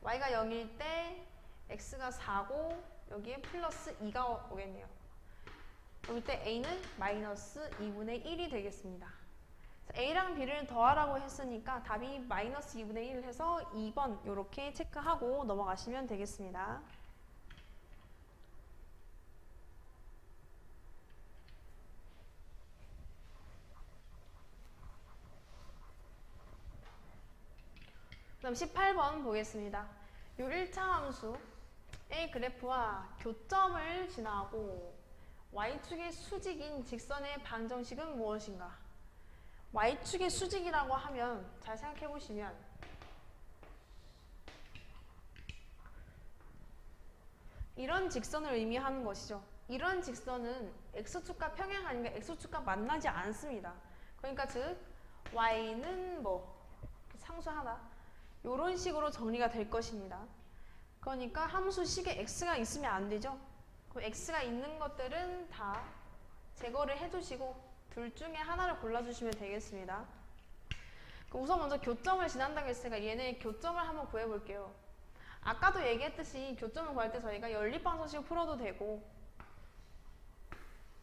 y가 0일 때 x가 4고 여기에 플러스 2가 오겠네요. 그럼 이때 a는 마이너스 2분의 1이 되겠습니다. a랑 b를 더하라고 했으니까 답이 마이너스 2분의 1 해서 2번 이렇게 체크하고 넘어가시면 되겠습니다. 그럼 18번 보겠습니다. 요 1차 함수 A 그래프와 교점을 지나고 Y축의 수직인 직선의 방정식은 무엇인가? Y축의 수직이라고 하면 잘 생각해 보시면 이런 직선을 의미하는 것이죠. 이런 직선은 X축과 평행 아닌가 X축과 만나지 않습니다. 그러니까 즉 Y는 뭐 상수 하나 이런 식으로 정리가 될 것입니다. 그러니까 함수식에 x가 있으면 안 되죠. 그럼 x가 있는 것들은 다 제거를 해주시고 둘 중에 하나를 골라주시면 되겠습니다. 그럼 우선 먼저 교점을 지난다고 했으니까 얘네 교점을 한번 구해볼게요. 아까도 얘기했듯이 교점을 구할 때 저희가 연립방정식을 풀어도 되고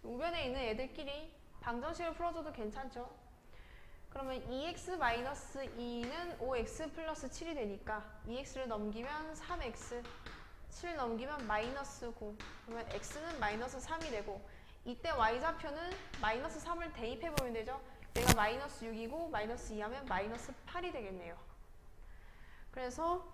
우변에 있는 애들끼리 방정식을 풀어줘도 괜찮죠. 그러면 2x-2는 5x 플러스 7이 되니까 2x를 넘기면 3x, 7 넘기면 마이너스 9. 그러면 x는 마이너스 3이 되고 이때 y좌표는 마이너스 3을 대입해보면 되죠. 얘가 마이너스 6이고 마이너스 2하면 마이너스 8이 되겠네요. 그래서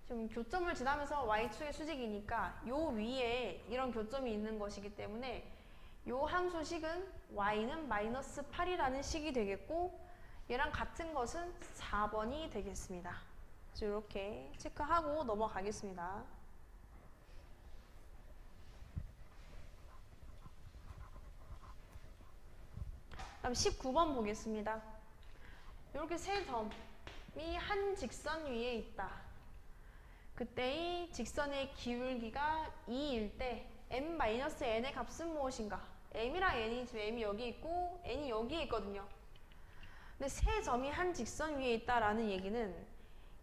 지금 교점을 지나면서 y축의 수직이니까 요 위에 이런 교점이 있는 것이기 때문에 요 함수식은 y는 마이너스 8이라는 식이 되겠고 얘랑 같은 것은 4번이 되겠습니다. 그래서 이렇게 체크하고 넘어가겠습니다. 다음 19번 보겠습니다. 이렇게 세 점이 한 직선 위에 있다. 그때의 직선의 기울기가 2일 때 m-n의 값은 무엇인가? m이랑 n이 지금 m이 여기 있고 n이 여기에 있거든요. 근데 세 점이 한 직선 위에 있다라는 얘기는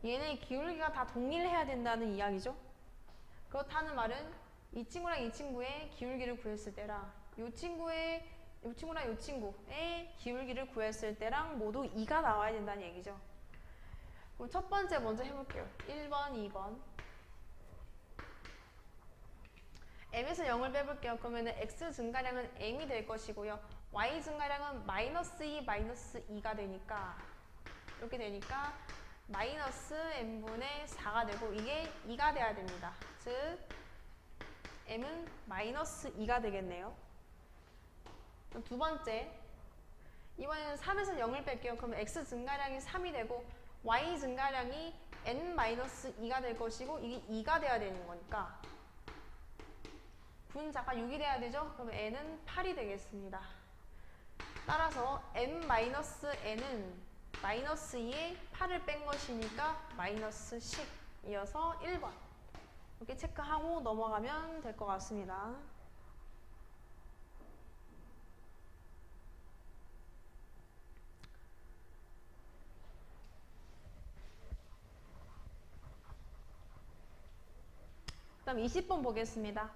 얘네 기울기가 다 동일해야 된다는 이야기죠. 그렇다는 말은 이 친구랑 이 친구의 기울기를 구했을 때랑 이 친구랑 이 친구의 기울기를 구했을 때랑 모두 2가 나와야 된다는 얘기죠. 그럼 첫 번째 먼저 해볼게요. 1번, 2번. m에서 0을 빼볼게요. 그러면 x 증가량은 m이 될 것이고요. y 증가량은 마이너스 2, 마이너스 2가 되니까 이렇게 되니까 마이너스 m분의 4가 되고 이게 2가 돼야 됩니다. 즉 m은 마이너스 2가 되겠네요. 두 번째, 이번에는 3에서 0을 뺄게요. 그러면 x 증가량이 3이 되고 y 증가량이 n-2가 될 것이고 이게 2가 돼야 되는 거니까 분자가 6이 돼야 되죠? 그러면 n은 8이 되겠습니다. 따라서 m-n은 마이너스 2에 8을 뺀 것이니까 마이너스 10이어서 1번. 이렇게 체크하고 넘어가면 될 것 같습니다. 그 다음 20번 보겠습니다.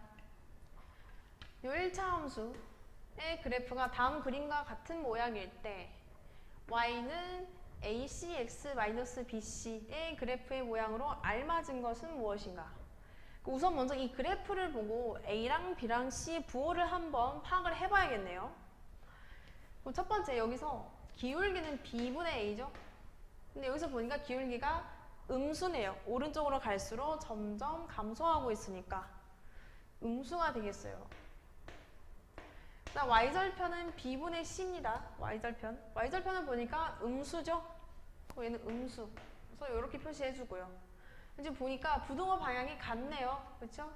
요 1차 함수의 그래프가 다음 그림과 같은 모양일 때 y는 acx-bc의 그래프의 모양으로 알맞은 것은 무엇인가? 우선 먼저 이 그래프를 보고 a랑 b랑 c의 부호를 한번 파악을 해봐야겠네요. 그럼 첫 번째 여기서 기울기는 b분의 a죠? 근데 여기서 보니까 기울기가 음수네요. 오른쪽으로 갈수록 점점 감소하고 있으니까 음수가 되겠어요. y절편은 b분의 c입니다. y절편을 보니까 음수죠? 얘는 음수. 그래서 이렇게 표시해주고요. 지금 보니까 부등호 방향이 같네요. 그렇죠?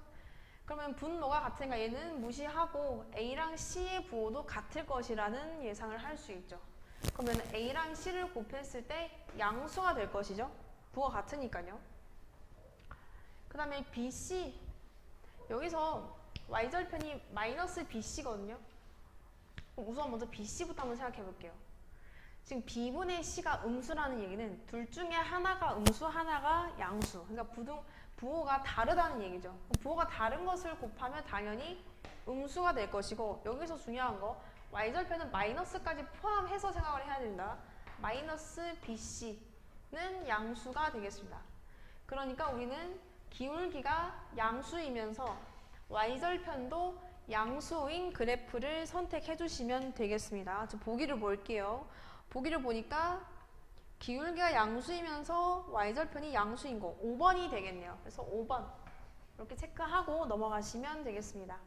그러면 분모가 같으니까 얘는 무시하고 a랑 c의 부호도 같을 것이라는 예상을 할 수 있죠. 그러면 a랑 c를 곱했을 때 양수가 될 것이죠. 부호가 같으니까요. 그 다음에 bc. 여기서 y절편이 마이너스 bc거든요. 우선 먼저 bc부터 한번 생각해 볼게요. 지금 b분의 c가 음수라는 얘기는 둘 중에 하나가 음수, 하나가 양수. 그러니까 부호가 다르다는 얘기죠. 부호가 다른 것을 곱하면 당연히 음수가 될 것이고 여기서 중요한 거 y절편은 마이너스까지 포함해서 생각을 해야 된다. 마이너스 bc는 양수가 되겠습니다. 그러니까 우리는 기울기가 양수이면서 y절편도 양수인 그래프를 선택해 주시면 되겠습니다. 저 보기를 볼게요. 보기를 보니까 기울기가 양수이면서 y절편이 양수인 거 5번이 되겠네요. 그래서 5번 이렇게 체크하고 넘어가시면 되겠습니다.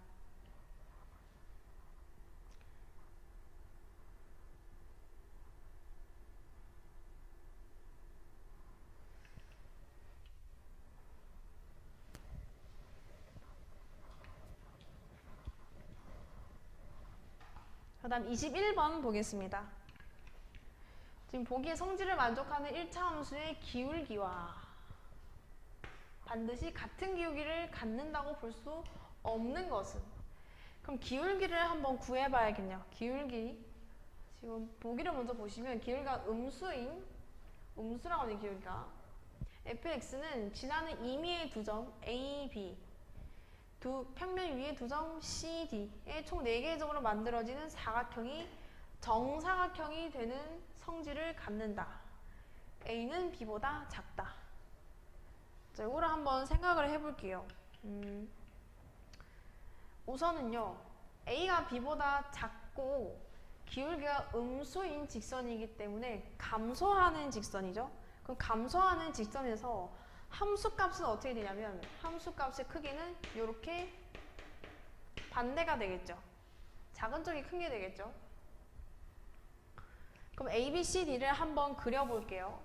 그 다음 21번 보겠습니다. 지금 보기의 성질을 만족하는 1차 함수의 기울기와 반드시 같은 기울기를 갖는다고 볼 수 없는 것은? 그럼 기울기를 한번 구해봐야겠네요. 기울기. 지금 보기를 먼저 보시면 기울기가 음수라고 하는 기울기가 fx는 지나는 임의의 두 점 a, b 평면 위에 두 점 CD의 총 4개의 점으로 만들어지는 사각형이 정사각형이 되는 성질을 갖는다. A는 B보다 작다. 자, 이거를 한번 생각을 해볼게요. 우선은요. A가 B보다 작고 기울기가 음수인 직선이기 때문에 감소하는 직선이죠. 그럼 감소하는 직선에서 함수값은 어떻게 되냐면 함수값의 크기는 이렇게 반대가 되겠죠. 작은 쪽이 큰 게 되겠죠. 그럼 A, B, C, D를 한번 그려볼게요.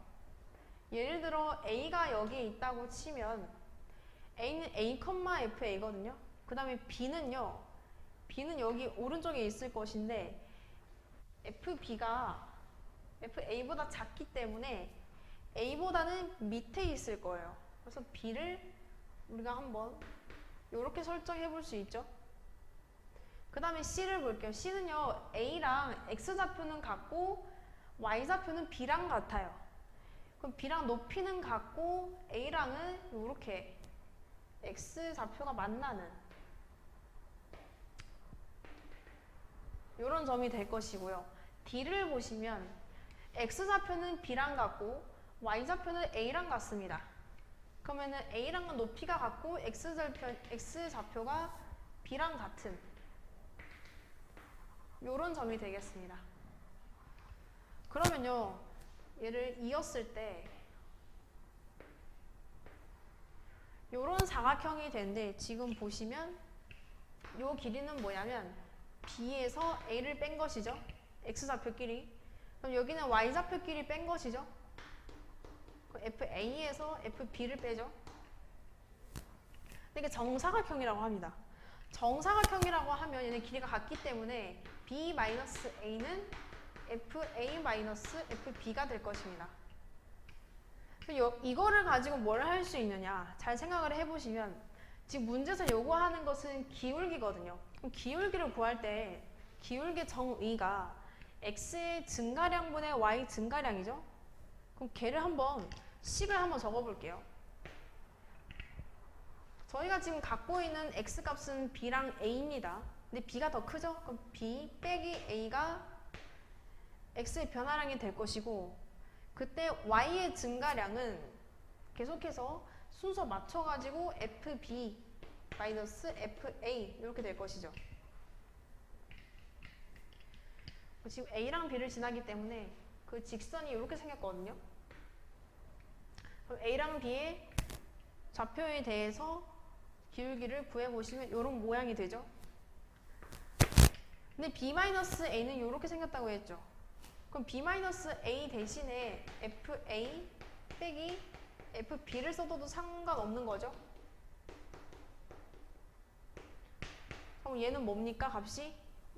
예를 들어 A가 여기에 있다고 치면 A는 A, FA거든요. 그 다음에 B는요. B는 여기 오른쪽에 있을 것인데 FB가 FA보다 작기 때문에 A보다는 밑에 있을 거예요. 그래서 B를 우리가 한번 이렇게 설정해 볼 수 있죠. 그 다음에 C를 볼게요. C는요, A랑 X좌표는 같고 Y좌표는 B랑 같아요. 그럼 B랑 높이는 같고 A랑은 이렇게 X좌표가 만나는 이런 점이 될 것이고요. D를 보시면 X좌표는 B랑 같고 Y좌표는 A랑 같습니다. 그러면은 A랑은 높이가 같고 X좌표가 B랑 같은 요런 점이 되겠습니다. 그러면요, 얘를 이었을 때 요런 사각형이 되는데 지금 보시면 요 길이는 뭐냐면 B에서 A를 뺀 것이죠. X좌표끼리. 그럼 여기는 Y좌표끼리 뺀 것이죠. FA에서 FB를 빼죠. 이게 정사각형이라고 합니다. 정사각형이라고 하면 얘네 길이가 같기 때문에 B-A는 FA-FB가 될 것입니다. 이거를 가지고 뭘 할 수 있느냐 잘 생각을 해보시면 지금 문제에서 요구하는 것은 기울기거든요. 그럼 기울기를 구할 때 기울기 정의가 x의 증가량분의 y 증가량이죠. 그럼 걔를 한번 식을 한번 적어볼게요. 저희가 지금 갖고 있는 x값은 b랑 a입니다. 근데 b가 더 크죠? 그럼 b 빼기 a가 x의 변화량이 될 것이고 그때 y의 증가량은 계속해서 순서 맞춰가지고 fb 마이너스 fa 이렇게 될 것이죠. 지금 a랑 b를 지나기 때문에 그 직선이 이렇게 생겼거든요. 그럼 a랑 b의 좌표에 대해서 기울기를 구해보시면 이런 모양이 되죠. 근데 b-a는 이렇게 생겼다고 했죠. 그럼 b-a 대신에 fa 빼기 fb를 써도 상관없는 거죠. 그럼 얘는 뭡니까? 값이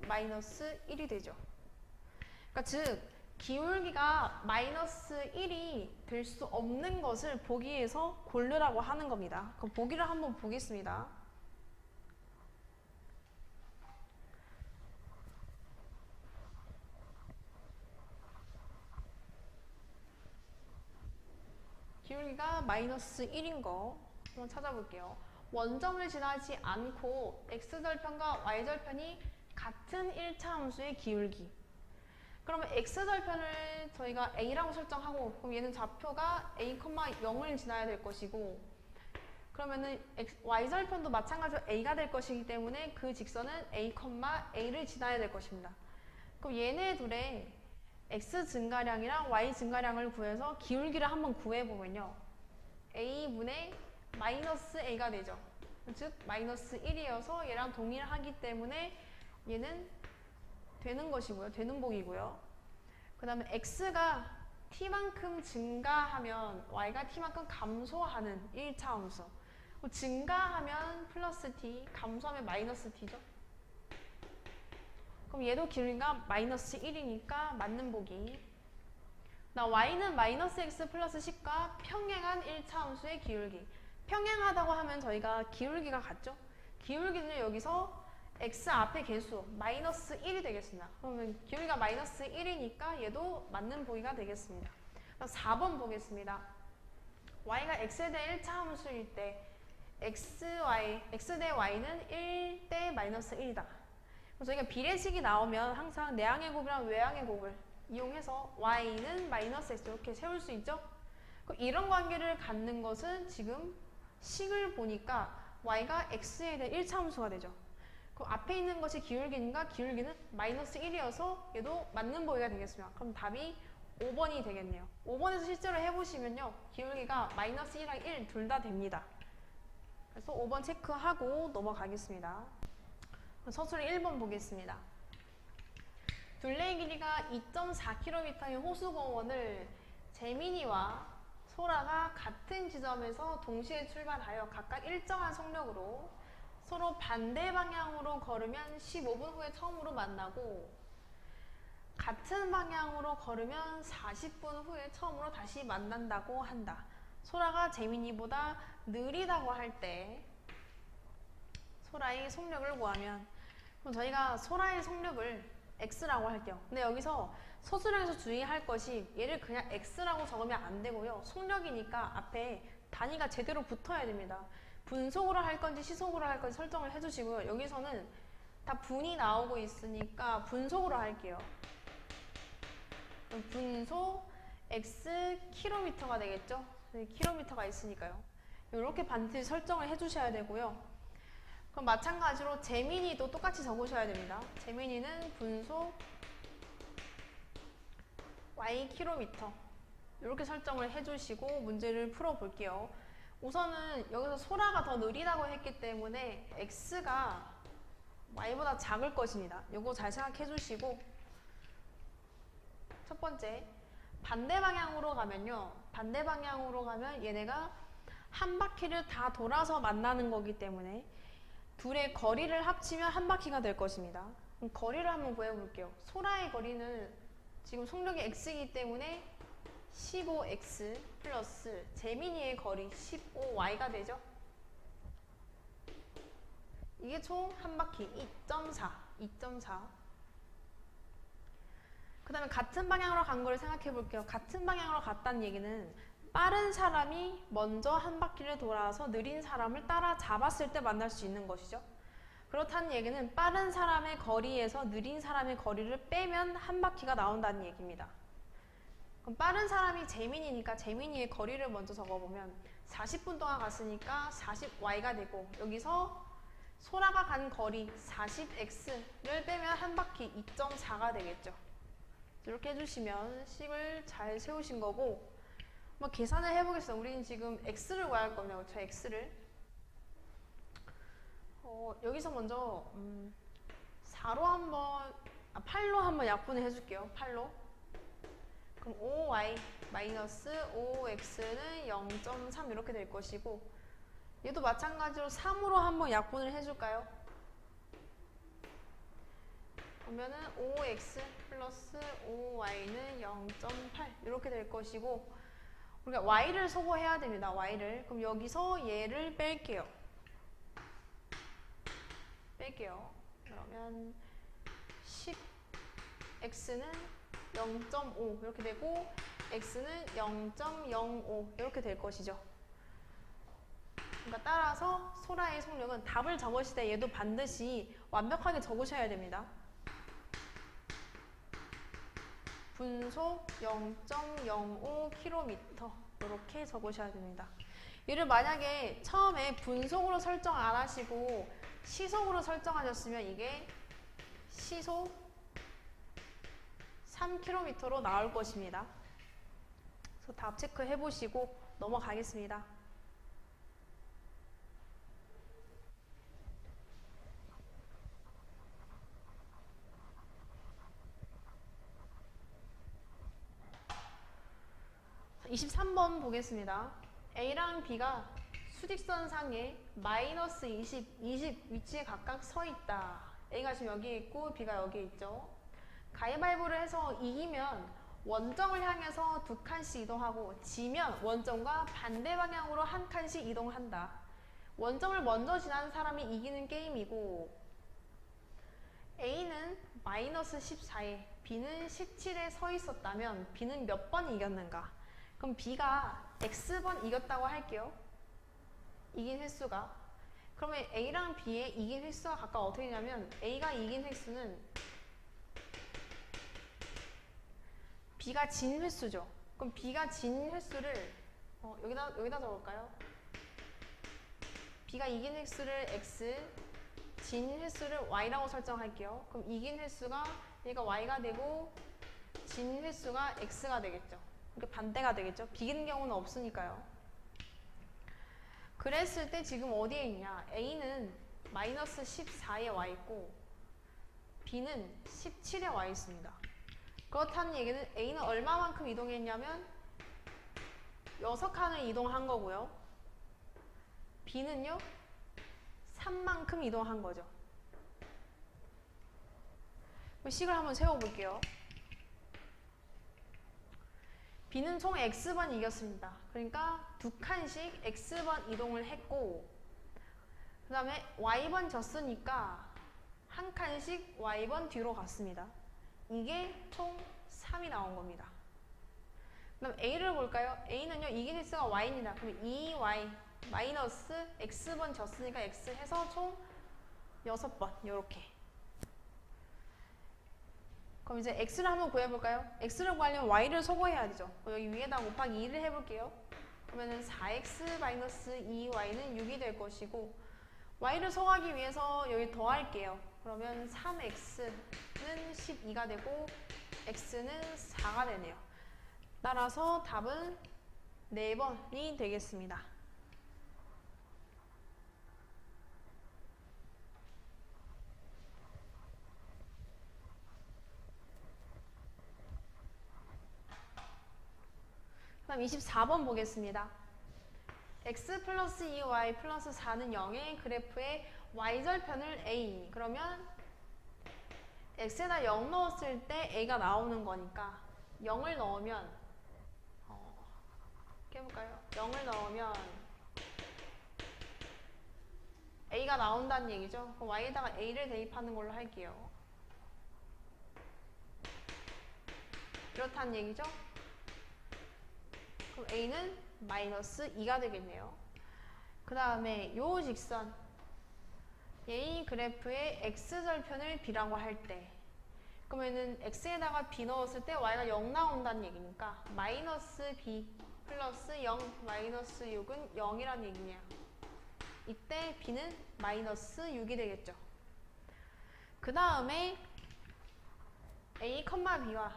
마이너스 1이 되죠. 그러니까 즉 기울기가 마이너스 1이 될 수 없는 것을 보기에서 고르라고 하는 겁니다. 그럼 보기를 한번 보겠습니다. 기울기가 마이너스 1인 거 한번 찾아볼게요. 원점을 지나지 않고 x절편과 y절편이 같은 1차 함수의 기울기. 그러면 x절편을 저희가 a라고 설정하고 그럼 얘는 좌표가 a, 0을 지나야 될 것이고 그러면은 y절편도 마찬가지로 a가 될 것이기 때문에 그 직선은 a, a를 지나야 될 것입니다. 그럼 얘네 둘의 x 증가량이랑 y 증가량을 구해서 기울기를 한번 구해보면요. a분의 마이너스 a가 되죠. 즉 마이너스 1이어서 얘랑 동일하기 때문에 얘는 되는 것이고요. 되는 복이고요. 그 다음에 x가 t만큼 증가하면 y가 t만큼 감소하는 1차 함수. 증가하면 플러스 t, 감소하면 마이너스 t죠. 그럼 얘도 기울기가 마이너스 1이니까 맞는 보기. 나 y는 마이너스 x 플러스 10과 평행한 1차 함수의 기울기. 평행하다고 하면 저희가 기울기가 같죠? 기울기는 여기서 x 앞에 개수 마이너스 1이 되겠습니다. 그러면 기울기가 마이너스 1이니까 얘도 맞는 보기가 되겠습니다. 그럼 4번 보겠습니다. y가 x에 대해 1차 함수일 때 x 대 y는 1대 마이너스 1이다. 저희가 비례식이 나오면 항상 내항의 곱이랑 외항의 곱을 이용해서 y는 마이너스 x 이렇게 세울 수 있죠? 이런 관계를 갖는 것은 지금 식을 보니까 y가 x에 대해 1차 함수가 되죠. 그럼 앞에 있는 것이 기울기니까 기울기는 마이너스 1이어서 얘도 맞는 보기가 되겠습니다. 그럼 답이 5번이 되겠네요. 5번에서 실제로 해보시면요. 기울기가 마이너스 1이랑 1 둘 다 됩니다. 그래서 5번 체크하고 넘어가겠습니다. 서술의 1번 보겠습니다. 둘레의 길이가 2.4km인 호수공원을 재민이와 소라가 같은 지점에서 동시에 출발하여 각각 일정한 속력으로 서로 반대 방향으로 걸으면 15분 후에 처음으로 만나고 같은 방향으로 걸으면 40분 후에 처음으로 다시 만난다고 한다. 소라가 재민이보다 느리다고 할 때 소라의 속력을 구하면, 그럼 저희가 소라의 속력을 x라고 할게요. 근데 여기서 서술형에서 주의할 것이 얘를 그냥 x라고 적으면 안 되고요. 속력이니까 앞에 단위가 제대로 붙어야 됩니다. 분속으로 할 건지 시속으로 할 건지 설정을 해주시고요. 여기서는 다 분이 나오고 있으니까 분속으로 할게요. 분속 x 킬로미터가 되겠죠? 네, 킬로미터가 있으니까요. 이렇게 반드시 설정을 해주셔야 되고요. 그럼 마찬가지로 재민이도 똑같이 적으셔야 됩니다. 재민이는 분속 y 킬로미터 이렇게 설정을 해주시고 문제를 풀어볼게요. 우선은 여기서 소라가 더 느리다고 했기 때문에 x가 y보다 작을 것입니다. 이거 잘 생각해 주시고, 첫 번째 반대 방향으로 가면요. 반대 방향으로 가면 얘네가 한 바퀴를 다 돌아서 만나는 거기 때문에 둘의 거리를 합치면 한 바퀴가 될 것입니다. 그럼 거리를 한번 구해볼게요. 소라의 거리는 지금 속력이 x이기 때문에 15x 플러스 재민이의 거리 15y가 되죠. 이게 총 한 바퀴 2.4. 그 다음에 같은 방향으로 간 걸 생각해 볼게요. 같은 방향으로 갔다는 얘기는 빠른 사람이 먼저 한 바퀴를 돌아서 느린 사람을 따라잡았을 때 만날 수 있는 것이죠. 그렇다는 얘기는 빠른 사람의 거리에서 느린 사람의 거리를 빼면 한 바퀴가 나온다는 얘기입니다. 그럼 빠른 사람이 재민이니까 재민이의 거리를 먼저 적어보면 40분 동안 갔으니까 40y가 되고, 여기서 소라가 간 거리 40x를 빼면 한 바퀴 2.4가 되겠죠. 이렇게 해주시면 식을 잘 세우신 거고, 한번 계산을 해보겠습니다. 우리는 지금 x를 구할 겁니다. 그렇죠? x를. 여기서 먼저 4로 한번, 8로 한번 약분을 해줄게요. 8로. 그럼 5y 마이너스 5x는 0.3 이렇게 될 것이고, 얘도 마찬가지로 3으로 한번 약분을 해줄까요? 그러면은 5x 플러스 5y는 0.8 이렇게 될 것이고, 우리가 y를 소거해야 됩니다. y를. 그럼 여기서 얘를 뺄게요. 그러면 10x는 0.5 이렇게 되고 x는 0.05 이렇게 될 것이죠. 그러니까 따라서 소라의 속력은, 답을 적으실 때 얘도 반드시 완벽하게 적으셔야 됩니다. 분속 0.05km 이렇게 적으셔야 됩니다. 얘를 만약에 처음에 분속으로 설정 안 하시고 시속으로 설정하셨으면 이게 시속 3km로 나올 것입니다. 그래서 답 체크해 보시고 넘어가겠습니다. 자, 23번 보겠습니다. A랑 B가 수직선상에 마이너스 20 위치에 각각 서 있다. A가 지금 여기 있고 B가 여기 있죠. 가위바위보를 해서 이기면 원점을 향해서 2칸씩 이동하고, 지면 원점과 반대 방향으로 한 칸씩 이동을 한다. 원점을 먼저 지나는 사람이 이기는 게임이고, A는 마이너스 14에 B는 17에 서 있었다면 B는 몇 번 이겼는가? 그럼 B가 X번 이겼다고 할게요. 이긴 횟수가. 그러면 A랑 B의 이긴 횟수가 각각 어떻게 되냐면, A가 이긴 횟수는 B가 진 횟수죠. 그럼 B가 진 횟수를 여기다 적을까요? B가 이긴 횟수를 X, 진 횟수를 Y라고 설정할게요. 그럼 이긴 횟수가 얘가 Y가 되고 진 횟수가 x가 되겠죠. 이게 반대가 되겠죠. 비긴 경우는 없으니까요. 그랬을 때 지금 어디에 있냐? a는 마이너스 14에 와 있고 b는 17에 와 있습니다. 그렇다는 얘기는 a는 얼마만큼 이동했냐면 6칸을 이동한 거고요. b는요 3만큼 이동한 거죠. 식을 한번 세워볼게요. b는 총 x번 이겼습니다. 그러니까 2칸씩 x번 이동을 했고 그 다음에 y번 졌으니까 한 칸씩 y번 뒤로 갔습니다. 이게 총 3이 나온 겁니다. 그 다음 a를 볼까요? a는요 이긴 횟수가 y입니다. 그럼 2y 마이너스 x번 졌으니까 x 해서 총 6번 요렇게. 그럼 이제 x를 한번 구해볼까요? x를 구하려면 y를 소거해야 되죠. 여기 위에다 곱하기 2를 해볼게요. 그러면은 4x-2y는 6이 될 것이고 y를 소거하기 위해서 여기 더할게요. 그러면 3x는 12가 되고 x는 4가 되네요. 따라서 답은 4번이 되겠습니다. 그럼 24번 보겠습니다. x 플러스 2y 플러스 4는 0의 그래프의 y절편을 a. 그러면 x에다 0 넣었을 때 a가 나오는 거니까 0을 넣으면 이렇게 해볼까요? 0을 넣으면 a가 나온다는 얘기죠. 그럼 y에다가 a를 대입하는 걸로 할게요. 이렇다는 얘기죠. 그럼 a는 마이너스 2가 되겠네요. 그 다음에 요 직선 a 그래프의 x절편을 b라고 할 때 그러면은 x에다가 b 넣었을 때 y가 0 나온다는 얘기니까 마이너스 b 플러스 0 마이너스 6은 0이라는 얘기네요. 이때 b는 마이너스 6이 되겠죠. 그 다음에 a, b와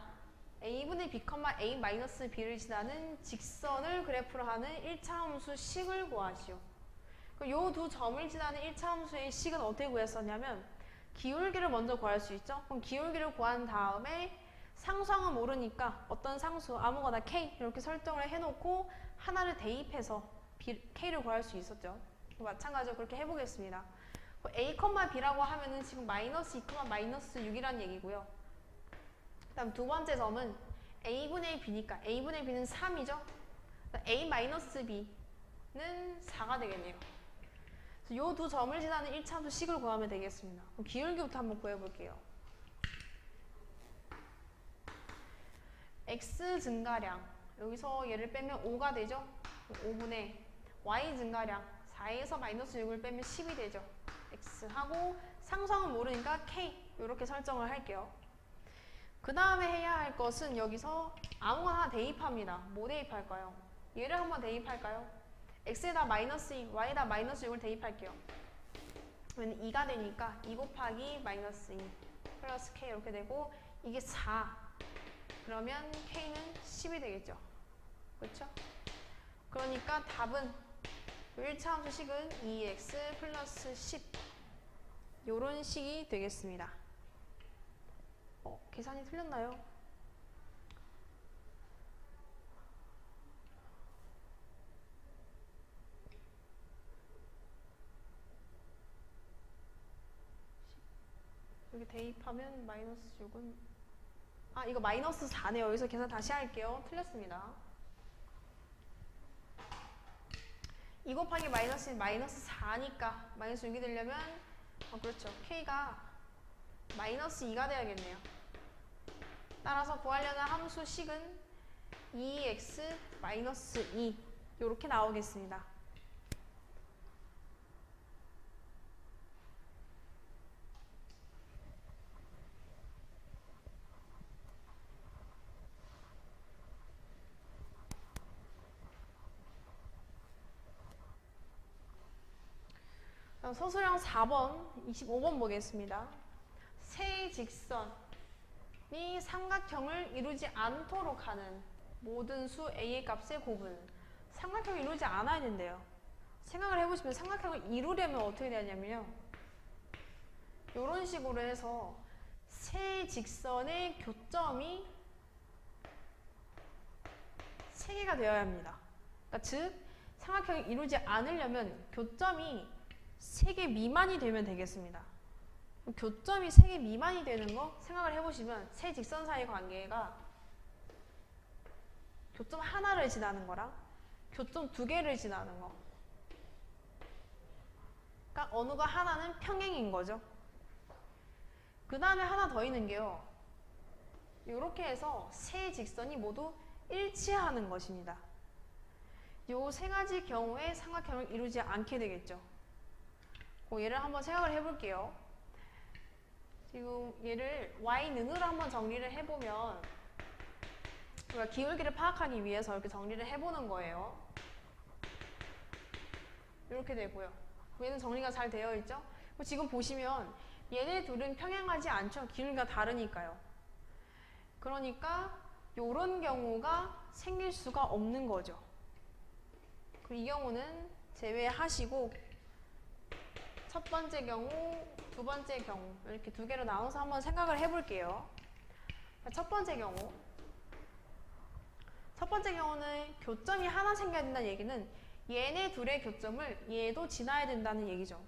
a분의 b, a 마이너스 b를 지나는 직선을 그래프로 하는 1차 함수 식을 구하시오. 요 두 점을 지나는 1차 함수의 식은 어떻게 구했었냐면 기울기를 먼저 구할 수 있죠. 그럼 기울기를 구한 다음에 상수항은 모르니까 어떤 상수 아무거나 k 이렇게 설정을 해놓고 하나를 대입해서 k를 구할 수 있었죠. 마찬가지로 그렇게 해보겠습니다. a, b라고 하면은 지금 마이너스 2, 마이너스 6이라는 얘기고요. 그 다음 두 번째 점은 a분의 b니까 a분의 b는 3이죠. a 마이너스 b는 4가 되겠네요. 이 두 점을 지나는 1차 함수 식을 구하면 되겠습니다. 그럼 기울기부터 한번 구해볼게요. x 증가량 여기서 얘를 빼면 5가 되죠. 5분의 y 증가량 4에서 마이너스 6을 빼면 10이 되죠. x 하고 상수항은 모르니까 k 이렇게 설정을 할게요. 그 다음에 해야 할 것은 여기서 아무거나 하나 대입합니다. 뭐 대입할까요? 얘를 한번 대입할까요? x에다 마이너스 2, y에다 마이너스 6을 대입할게요. 그러면 2가 되니까 2 곱하기 마이너스 2 플러스 k 이렇게 되고 이게 4. 그러면 k는 10이 되겠죠. 그렇죠? 그러니까 답은 1차 함수 식은 2x 플러스 10 요런 식이 되겠습니다. 계산이 틀렸나요? 여기 대입하면 마이너스 6은 이거 마이너스 4네요. 여기서 계산 다시 할게요. 틀렸습니다. 2 곱하기 마이너스 1 마이너스 4니까 마이너스 6이 되려면 그렇죠. k가 마이너스 2가 돼야겠네요. 따라서 구하려는 함수 식은 2x 마이너스 2 요렇게 나오겠습니다. 서술형 4번, 25번 보겠습니다. 세 직선이 삼각형을 이루지 않도록 하는 모든 수 a의 값의 곱은 삼각형을 이루지 않아야 된대요. 생각을 해보시면 삼각형을 이루려면 어떻게 되냐면요. 이런 식으로 해서 세 직선의 교점이 3개가 되어야 합니다. 그러니까 즉 삼각형을 이루지 않으려면 교점이 3개 미만이 되면 되겠습니다. 교점이 3개 미만이 되는 거 생각을 해보시면 세 직선 사이 관계가 교점 하나를 지나는 거랑 교점 2개를 지나는 거. 그러니까 어느 거 하나는 평행인 거죠. 그 다음에 하나 더 있는 게요. 이렇게 해서 세 직선이 모두 일치하는 것입니다. 요 세 가지 경우에 삼각형을 이루지 않게 되겠죠. 그 예를 한번 생각을 해볼게요. 지금 얘를 y는으로 한번 정리를 해보면 우리가 기울기를 파악하기 위해서 이렇게 정리를 해보는 거예요. 이렇게 되고요. 얘는 정리가 잘 되어 있죠? 지금 보시면 얘네 둘은 평행하지 않죠. 기울기가 다르니까요. 그러니까 이런 경우가 생길 수가 없는 거죠. 이 경우는 제외하시고 첫 번째 경우, 두 번째 경우 이렇게 두 개로 나눠서 한번 생각을 해볼게요. 첫 번째 경우는 교점이 하나 생겨야 된다는 얘기는 얘네 둘의 교점을 얘도 지나야 된다는 얘기죠.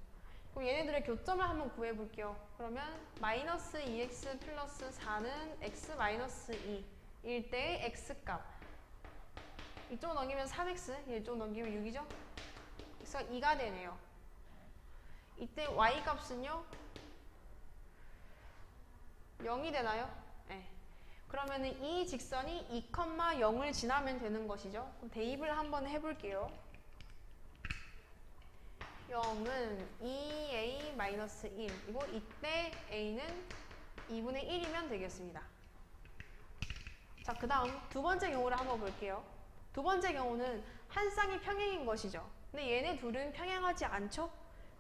그럼 얘네들의 교점을 한번 구해볼게요. 그러면 마이너스 2x 플러스 4는 x 마이너스 2일 때의 x값. 이쪽 넘기면 3x, 이쪽 넘기면 6이죠? x가 2가 되네요. 이때 y값은요? 0이 되나요? 네. 그러면은 이 직선이 2,0을 지나면 되는 것이죠. 그럼 대입을 한번 해볼게요. 0은 2a-1이고 이때 a는 2분의 1이면 되겠습니다. 자, 그 다음 두 번째 경우를 한번 볼게요. 두 번째 경우는 한 쌍이 평행인 것이죠. 근데 얘네 둘은 평행하지 않죠?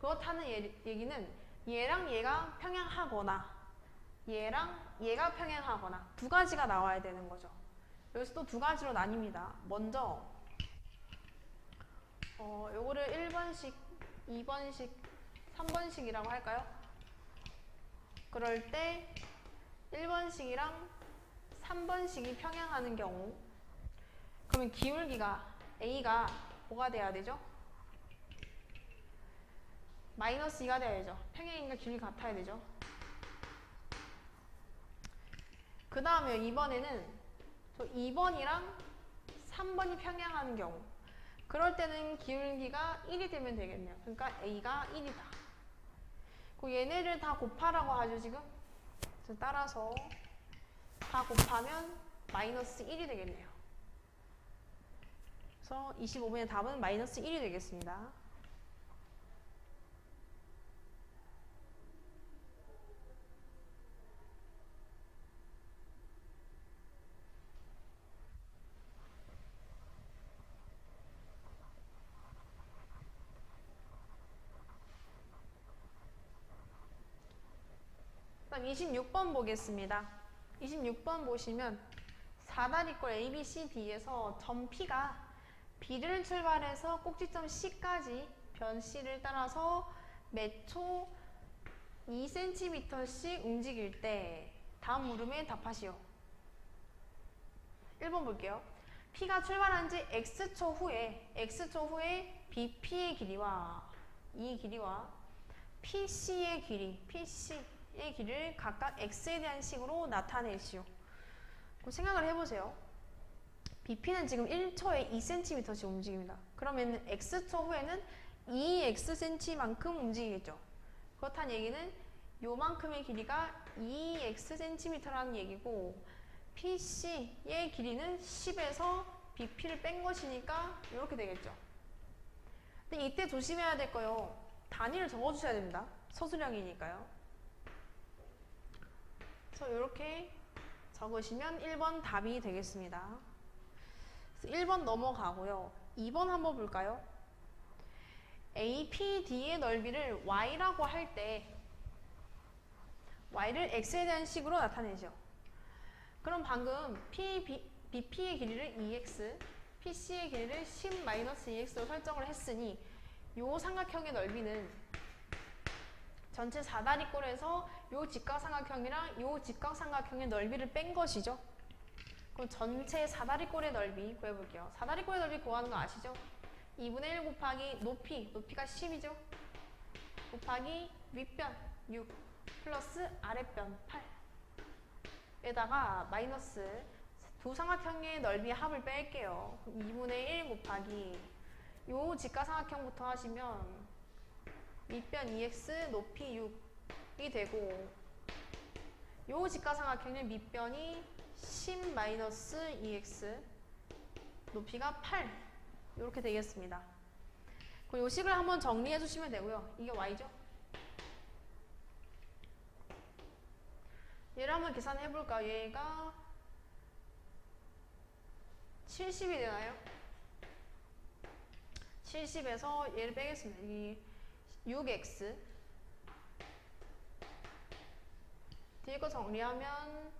그렇다는 얘기는 얘랑 얘가 평행하거나 얘랑 얘가 평행하거나 두 가지가 나와야 되는 거죠. 여기서 또 두 가지로 나뉩니다. 먼저 요거를 1번식, 2번식, 3번식이라고 할까요? 그럴 때 1번식이랑 3번식이 평행하는 경우 그러면 기울기가 A가 뭐가 돼야 되죠? 마이너스 2가 돼야죠. 평행인과 기울기가 같아야 되죠. 그 다음에 이번에는 저 2번이랑 3번이 평행하는 경우 그럴 때는 기울기가 1이 되면 되겠네요. 그러니까 A가 1이다. 그 얘네를 다 곱하라고 하죠 지금. 그래서 따라서 다 곱하면 마이너스 1이 되겠네요. 그래서 25번의 답은 마이너스 1이 되겠습니다. 그다음 26번 보겠습니다. 26번 보시면 4다리꼴 ABCD에서 점 P가 B를 출발해서 꼭지점 C까지 변 C를 따라서 매 초 2cm씩 움직일 때 다음 물음에 답하시오. 1번 볼게요. P가 출발한 지 X초 후에 BP의 길이와 이 길이와 PC의 길이를 각각 X에 대한 식으로 나타내시오. 생각을 해보세요. BP는 지금 1초에 2cm씩 움직입니다. 그러면 X초 후에는 2xcm만큼 움직이겠죠. 그렇다는 얘기는 요만큼의 길이가 2xcm라는 얘기고 PC의 길이는 10에서 BP를 뺀 것이니까 이렇게 되겠죠. 근데 이때 조심해야 될 거요. 단위를 적어주셔야 됩니다. 서술형이니까요. 그래서 이렇게 적으시면 1번 답이 되겠습니다. 1번 넘어가고요. 2번 한번 볼까요? APD의 넓이를 y라고 할 때 y를 x에 대한 식으로 나타내죠. 그럼 방금 BP의 길이를 2x, PC의 길이를 10-2x로 설정을 했으니 요 삼각형의 넓이는 전체 사다리꼴에서 요 직각삼각형이랑 요 직각삼각형의 넓이를 뺀 것이죠. 그럼 전체 사다리꼴의 넓이 구해볼게요. 사다리꼴의 넓이 구하는 거 아시죠? 2분의 1 곱하기 높이가 10이죠? 곱하기 윗변 6 플러스 아랫변 8 에다가 마이너스 두 삼각형의 넓이의 합을 뺄게요. 2분의 1 곱하기 요 직각삼각형부터 하시면 윗변 2x 높이 6이 되고 요 직각삼각형의 밑변이 10-2x 높이가 8 이렇게 되겠습니다. 그럼 요 식을 한번 정리해 주시면 되고요. 이게 y죠. 얘를 한번 계산해 볼까요? 얘가 70이 되나요? 70에서 얘를 빼겠습니다. 이 6x 뒤에 거 정리하면